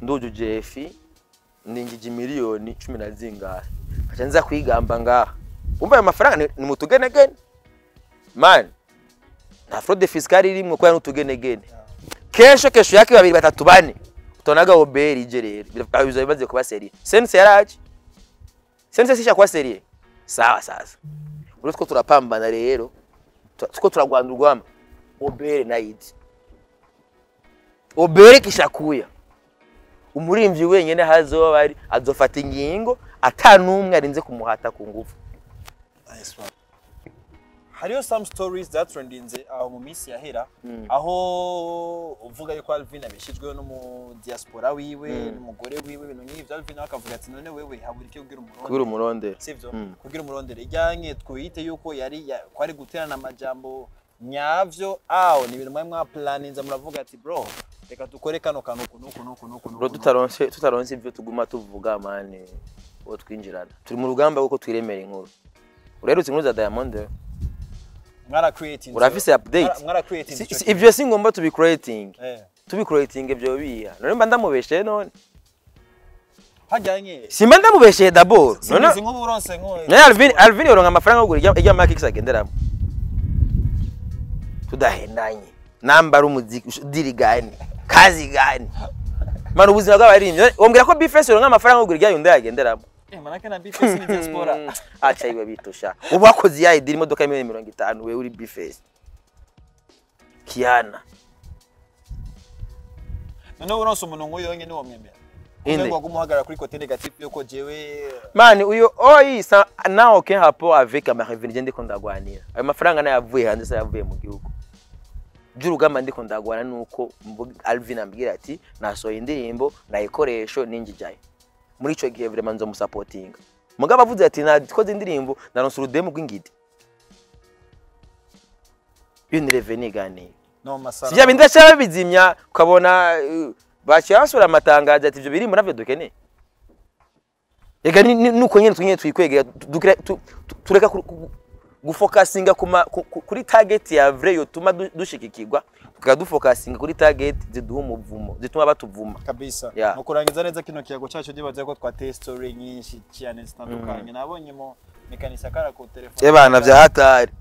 B: ndujuje F ndingije miliyoni 10 na zingahe acha nza kwigamba ngaha umva ayo mafaranga ni mutugenegene man na fraude fiscale irimwe kwa nutugenegene kesho yake babiri batatu bane utonaga oberi jerere bibaze kuba serie sense yaraje sense sisha kwa serie sawa sasa urutwo turapambana rero tuko turagwandurwama oberi na yidi oberi kishakuya umurimvyi wenyene hazoba bari azofata ingingo atanumwe arinze kumuhata ku ngufu.
A: Nice one. Hariyo some stories that trendinze aho mu misi yahera aho uvuga yuko Alvin abishijwe no mu diaspora wiwe n'umugore wiwe ibintu nk'ivyo Alvin akavuga ati none wewe haburike kugira umuronde sivyo kugira umuronde ijyanye twite yuko yari kwari guterana amajambo nyavyo aho ni ibintu mwa planinza muravuga ati bro reka dukore kano nuko
B: bro tutaronse ivyo tuguma tuvuga mane wo twinjirana turi mu rugamba kuko twiremera inkuru urerutse inkuru za Diamond
A: mwara creating
B: urafise update
A: mwara creating
B: ivyo singomba to be creating ivyo biya none mba ndamubeshe none
A: hajyanye
B: simba ndamubeshe d'abord
A: none sinkubu uronse nkoye
B: Alvin yoronka amafaranga yo gura ijya market agenderamo tudahendanye nambara umuziki diri gani kazi gani mara ubuzima bw'abarimye ombwira ko bifese yoronka amafaranga yo gura ijya yunda yagenderamo
A: manake na bifese ni diaspora
B: acha iwe bitosha ubu wakoze ya idiri modoka 150 we uri bifese kiana
A: none uronse umuntu ngo yonye ni wo mwemera ngo gumuhagara kuri côté négatif yuko jewe
B: man uyo ça n'a aucun rapport avec ma revenue ndiko ndagwanira ayo mafaranga nayavuye hanze se yavuye mu gihugu by'urugamba ndiko ndagwana nuko Alvin ambwira ati nasohoye indirimbo nayikoresho ninjijaye muri ico gihe vraiment nzo musupportinga mugabo avuze ati nakoze indirimbo naronse urudemu rw'ingidi une revenue gani
A: no masara
B: sija binda cyaba bizimya ukabona bacyasura amatangazo ati ivyo biri muri Navyo dukeneye ega nuko nyene twikwegera tureka gufocusinga kuri target ya vrai yotuma dushikikirwa tukadufocusinga kuri target ziduha umuvumo zituma batuvuma
A: kabisa no kurangiza neza kino kiyago cyacu dibaze ko twateye story nyinshi cyane zitandukanye nabonye mo mekanisa kara ku telefone
B: ebana vya hatari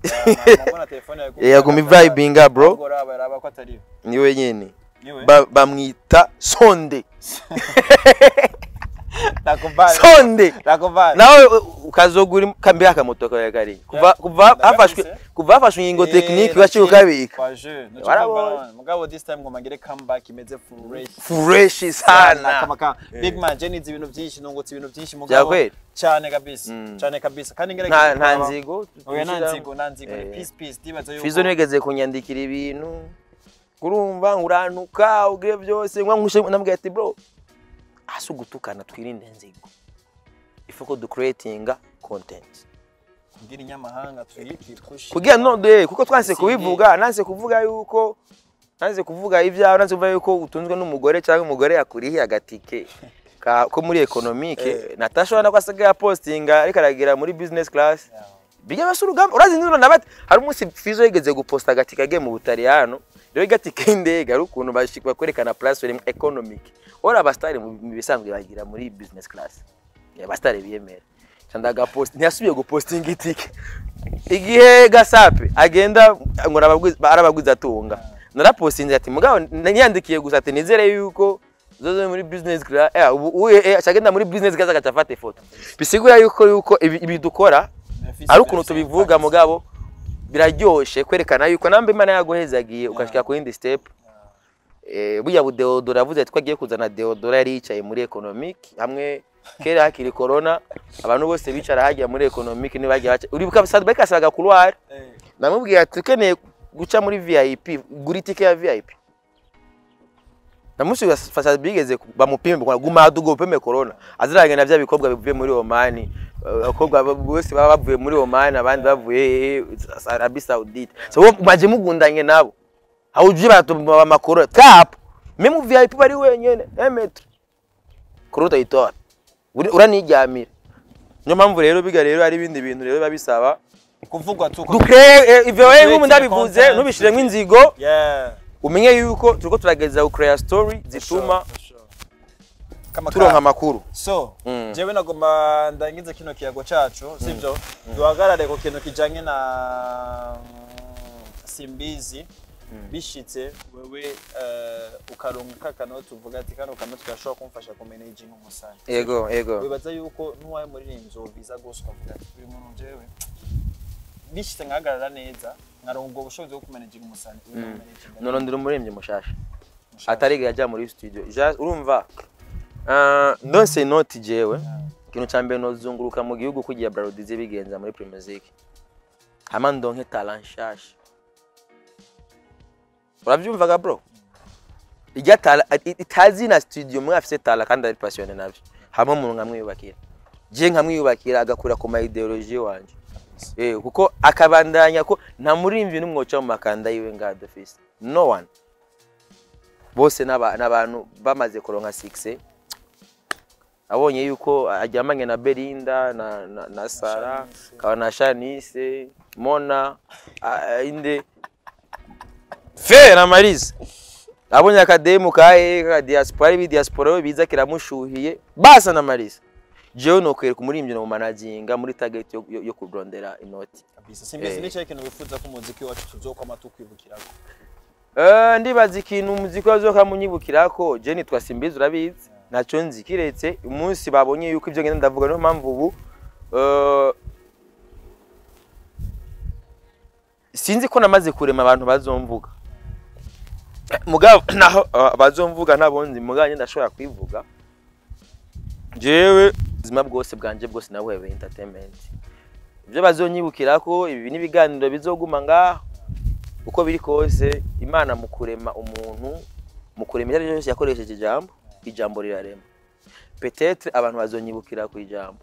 A: nabona telefone
B: yagumi vibinga bro
A: baraba ko atari
B: niwe nyene bamwita sonde sonde nawe ukazogura kambe akamoto kawe kari kuva afashwe ingo technique baciye ukabika
A: mugabo this time ngoma ngire comeback imeze
B: fresh sana
A: kamaka big man je nizi ibintu byinshi nongotse ibintu byinshi mugabo cyane kabisa kandi ngere
B: nta nzigo
A: oya nanzigo peace dibaza yo
B: fizo negeze kunyandikira ibintu kurumva ngurantuka ugire byose nkwangushe nambwiye ati bro asu gutukana twirinde nzigo ifoko du creating content
A: kugira inyamahanga tuyikikushi
B: kugira kuko twanse kubivuga nanse kuvuga yuko nanze kuvuga ibyawe nanze kuvuga yuko utunzwe n'umugore cyangwa umugore yakuriye agatike ko muri economique natashobora no kwasiga postinga ariko aragira muri business class bijya basurugamba urazi nino nabati hari umunsi Fizo yigeze guposta agatike age mu Butaliyano rero gatike indega ari ukuntu bashikwa kwerekana platform economique ora abastari mu bisanzwe bagira muri business class abastari biyemera chandaga post ntiyasubiye gupostinga itike igihe gasape agenda ngo arabagwiza atunga narapostinze ati mugabo nyandikiye gusa ati nizere yuko zozo muri business class achagenda muri business class agacafata ifoto bisigura yuko ibi dukora ari ukuntu tubivuga mugabo biraryoshe kwerekana yuko nambe Imana yaguhezagiye ukashika ku indi step buya budeodora yavuze ati twagiye kuzana deodora yari yicaye muri economique hamwe kera hakiri corona abantu bose bicara hajya muri economique ni bagiye uribuka sadba kasaga couloir namubwiye ati ukeneye guca muri VIP gura itike ya VIP namusi fasad bigeze bamupime guma dugo peme corona aziranye na bya bikobwa bivuye muri Oman abakobwa bose baba bavuye muri Oman abandi bavuye Arabie Saoudite so baje mugundanye nabo hawuje batuma amakoro tap memu VIP bari wenyene emetre corona itora uraniryamira niyo mpamvu rero biga rero ari ibindi bintu rero babisaba
A: kuvugwa tuko
B: ivyo wewe nk'umuntu ndabivuze ntubishire nk'inzigo umenye yuko turiko turageza ukreya story zituma turonka amakuru
A: so jewe nagomba ndangize kino kiyago cacu sivyo duhagarare ko kintu kijanye na Simbizi bishitse wewe ukarunguka kano tuvuga ati kano kano twashobora kumfasha ku managing umusani
B: yego
A: wibaza yuko nuwaye muri rinzo biza gose ukavuga ati uyu muntu jewe bishitse ngahagarara neza nkarongo ubushobozi bwo kumanaging umusani
B: none ndiri umurembye mushasha atariga yajya muri studio urumva ndonse noti jewe kintu cyambe no zunguruka mu gihugu kugiye brodize bigenza muri music amando nke talent shasha uravyumvaga bro ijya tala itazi na studio mwafise tala kandi ari passionné navyo hamwe umuntu nkamwiyubakira je nkamwiyubakira agakura ku ma ideologie wanje kuko akabandanya ko nta murimvye n'umwoca mu makanda yiwe ngado fist no one bose n'abantu bamaze koronka 6 abonye yuko ajyamanye na Belinda na Sara kawa na Shanice Mona inde Fe na Marize abonye akademu ka diaspora bidiaspora biza kiramushuhiye basa na Marize jewe no kwera ku murimvye no managinga muri target yo kurondera inoti
A: kabisa Simbizi nico ikintu wifuza ko umuziki wacu tuzokoma tukwibukirako
B: ndibaza ikintu umuziki wazoka munyibukirako je nitwa Simbizi urabizi naco nzi kiretse umunsi babonye yuko ivyo ngenda ndavuga no mpamvu ubu sinzi ko namaze kurema abantu bazomvuga mugabo naho bazomvuga nabonzi muganye ndashobora kwivuga jewe zima bwose bwanje bwose nawe entertainment ivyo bazonyibukirako ibi nibiganiro bizoguma ngaho uko biri kose Imana mu kurema umuntu mu kurema ibyo byose yakoresheje ijambo rirarema peut-être abantu bazonyibukira ku ijambo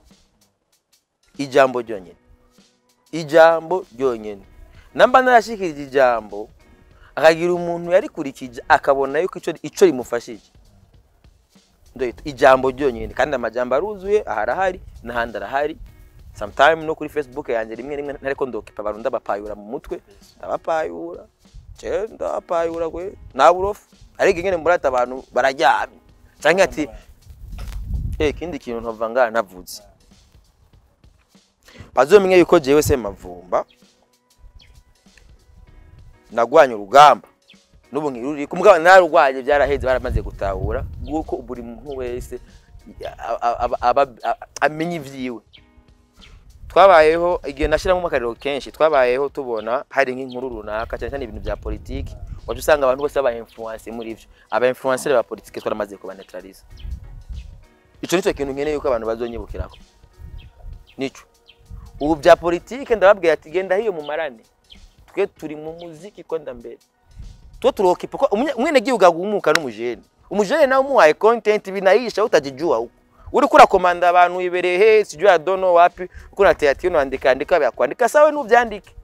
B: ryonyene namba narashikirije ijambo akagira umuntu yari kurikije akabona yuko ico rimufashije ndo ijambo ryonyene kandi amajambo aruzuye aharahari n'ahandi arahari sometime no kuri Facebook yanje rimwe ntareko ndokipa abantu ndabapayura mu mutwe ndabapayura ndabapayura kwe naburofu ariko ingene murata abantu barajyamye canke ati kindi kintu ntova ngana navuze bazomenye yuko jewe Semavumba nagwanya urugamba nubu nkiruri kumugaba narugwaje byaraheze baramaze gutahura guko buri muntu wese amenye ivyiwe twabayeho igihe nashiramo makariro kenshi twabayeho tubona hari nk'inkuru runaka cyane cyane ibintu bya politiki waje usanga abantu bose aba influence muri ivyo aba influencer ba politiki twaramaze kuba neutralize ico nico kintu nkeneye yuko abantu bazonyibukirako nico ubu bya politiki ndababwiye ati genda hiyo mu marane twe turi mu muziki ko ndambere twe turokipa ko umwene gihugu agumuka n'umujene umujene nawe umuhaye content binayisha utajijua huko uri kura komanda abantu ibereye he sijui adono wapi ukuna teatino andika byakwandika sawe n'uvyandike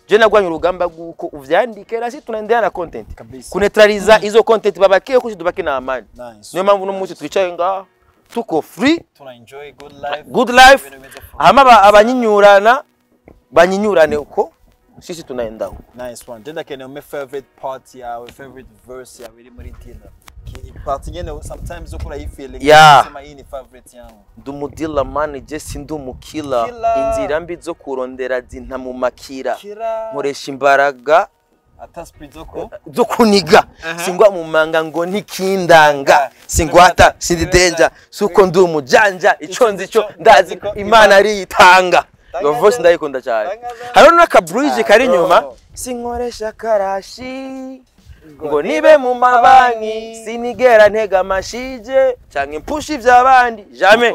B: je nagwanye urugamba guko uvyandike rasi tunaendelea na content kunetraliza izo content babakiye kushi dubake na amani niyo mpamvu n'umunsi twicaye nga tuko free
A: tuna enjoy
B: good life hama abanyinyurana banyinyurane uko sisi tunaenda huko.
A: Nice one. Jenda kene my favorite part yawe, favorite verse yawe iri muri dina. Part nyene sometimes ukura yi feeling sema iyi ni favorite yawe.
B: Ndumudila man je sindumukila inzira mbi zo kurondera zinta mu makira. Nkoresha imbaraga
A: ata speed
B: zo kuniga. Singwa mu manga ngo ntikindanga. Singwata sindi danger suko ndumujanja ico nzico ndazi Imana ari itanga. Your voice ndayikunda cyane. Hariho n'aka bridge kari nyuma sinkoresha karashi ngo nibe mu mabanki sinigera ntega amashije canke mpushi ivy'abandi jamais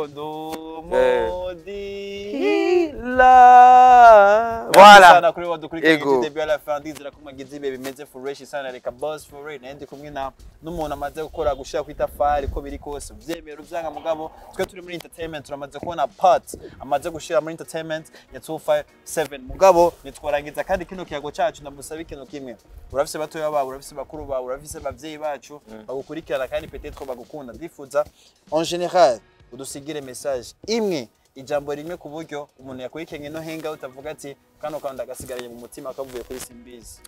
B: voilà
A: sana kuri wadukurikira debut la fin dizira kumagize ibe bimeze fresh sana reka boss for it nende kumwe na n'umuntu amaze gukora gushira ku itafari ko biri kose vyemero vyanga mugabo twe turi muri entertainment turamaze kubona part amaze gushira muri entertainment ya 257 mugabo nitwarangiza kandi kino kiyago cyacu ndamusaba ikintu kimwe urafise batoya babo urafise bakuru babo urafise abavyeyi bacu bagukurikirana kandi peut-être bagukunda ndifuza en général udusigire message imwe ijambo rimwe ku buryo umuntu yakurikenye no henga utavuga ati kano kanda gasigaraye mu mutima akavuye kuri Simbizi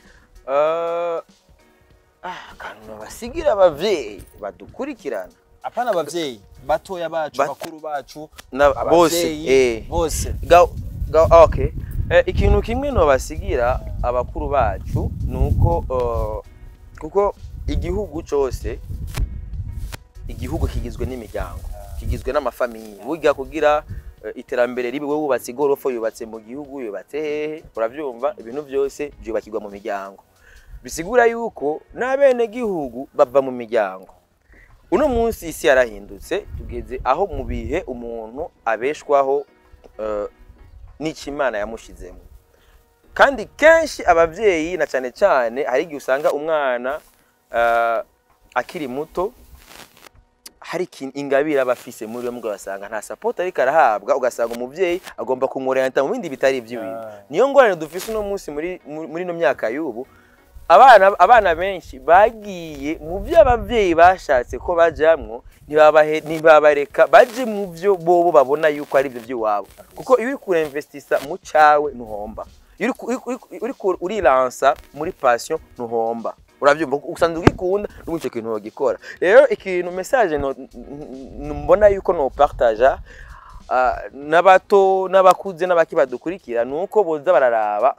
B: kano basigira abavyeyi badukurikirana
A: apana abavyeyi batoya bacu bakuru bacu
B: bose okay ikintu kimwe no basigira abakuru bacu nuko kuko igihugu cyose igihugu kigizwe n'imiryango kigizwe n'amafamiye burya kugira iterambere ribi we wubatse igorofo yubatse mu gihugu yubatse hehe uravyumva ibintu byose byubakirwa mu miryango bisigura yuko nabene gihugu bava mu miryango uno munsi isi yarahindutse tugeze aho mu bihe umuntu abeshwaho n'ikimana yamushizemo kandi kenshi abavyeyi na cyane cyane hari igihe usanga umwana akiri muto hari ingabira bafise muri yo mugabasanga nta support ari karahabwa ugasanga umuvyeyi agomba kumurenta mu bindi bitari iby'ibintu niyo ngorane dufise no munsi muri no myaka y'ubu abana benshi bagiye mu byo abavyeyi bashatse ko bajamwo ntibabareka baje mu byo bobo babona yuko ari byo by'iwabo kuko iyo uri kurinvestisa mu cyawe ntuhomba uri urilansa muri passion ntuhomba uravyumva usanzwe ugikunda n'icyo kintu wagikora rero ikintu message mbona yuko no partage nabato nabakuze n'abakibadukurikira nuko boza bararaba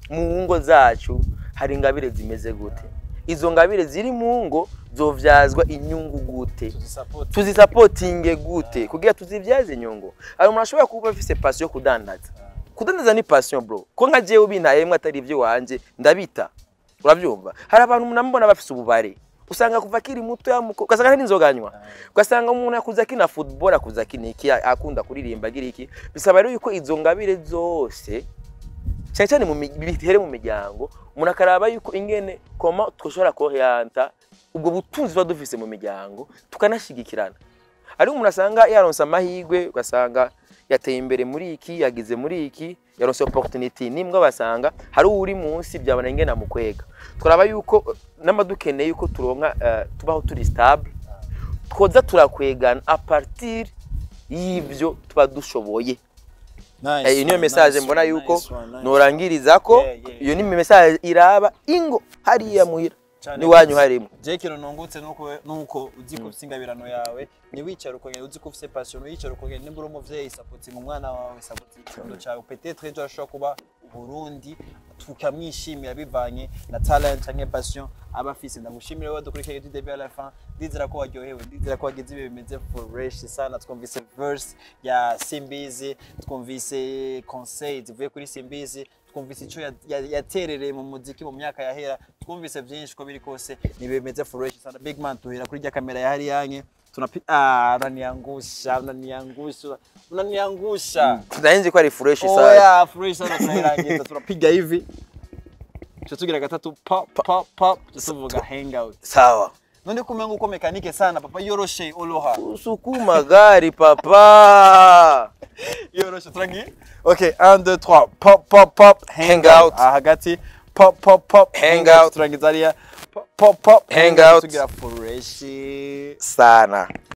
B: mu ngo zacu hari ingabire zimeze gute izo ngabire ziri mu ngo zovyazwa inyungu gute tuzisapotinge gute kugira tuzivyaze inyungu ari umuntu ashobora kuba afise passion yo kudandaza ni passion bro ko nka jewe ubintayemwe atari ivyo wanje ndabita uravyumva hari abantu munambona bafise ububare usanga kuva kiri muto yamuko ugasanga n'inzoganywa ugasanga umuntu akuza kina football akuza kiniki akunda kuririmba gira iki bisaba rero yuko izo ngabire zose cyane mu bihere mu miryango umuntu akaraba yuko ingene koma twoshora kohiyanta ubwo butunzi badufise mu miryango tukanashigikirana ari umuntu asanga yaronsa amahigwe ugasanga yateye imbere muri iki yagize muri iki yaronse opportunity nimwe basanga hari uri munsi byabana ingene mukwega twaraba yuko n'amadukeneye yuko turonka tubaho turi stable twoza turakwegana a partir y'ivyo tuba dushoboye niyo message mbona yuko norangiriza ko iyo ni message iraba ingo hariya muhira ni wanyu harimo
A: je kino nungutse nuko uzi ko singabirano yawe ni wicara uko uzi ko ufise passion wicara uko nimbura umuvyeyi supporting umwana wawe supporting ikindo cyawe peut-être ejo ashobora kuba Burundi tukamwishimira bivanye na talent canke passion abafise ndamushimire wa dukurikije du début à la fin dizira ko waryohewe dizira ko wagize bimeze fresh sana twumvise verse ya Simbizi twumvise conseil zivuye kuri Simbizi twumvise ico yaterereye mu muziki mu myaka yahera twumvise byinshi ko biri kose nibemeze fresh sana big man tuhera kuri ya kamera ya hari yanke unaniangusha
B: tunaenze kwa refresh sana
A: yeah fresh sana tunarangiza tunapiga hivi tutugira gatatu pop tuvuga hangout
B: sawa
A: none kumenga uko mekanike sana papa yoroshe oloha
B: usukuma gari papa
A: yoroshe turangi okay 1 2 3 pop pop pop hang out hagati pop pop pop
B: hang out
A: turangi zaria pop pop hang out tugira fresh
B: sana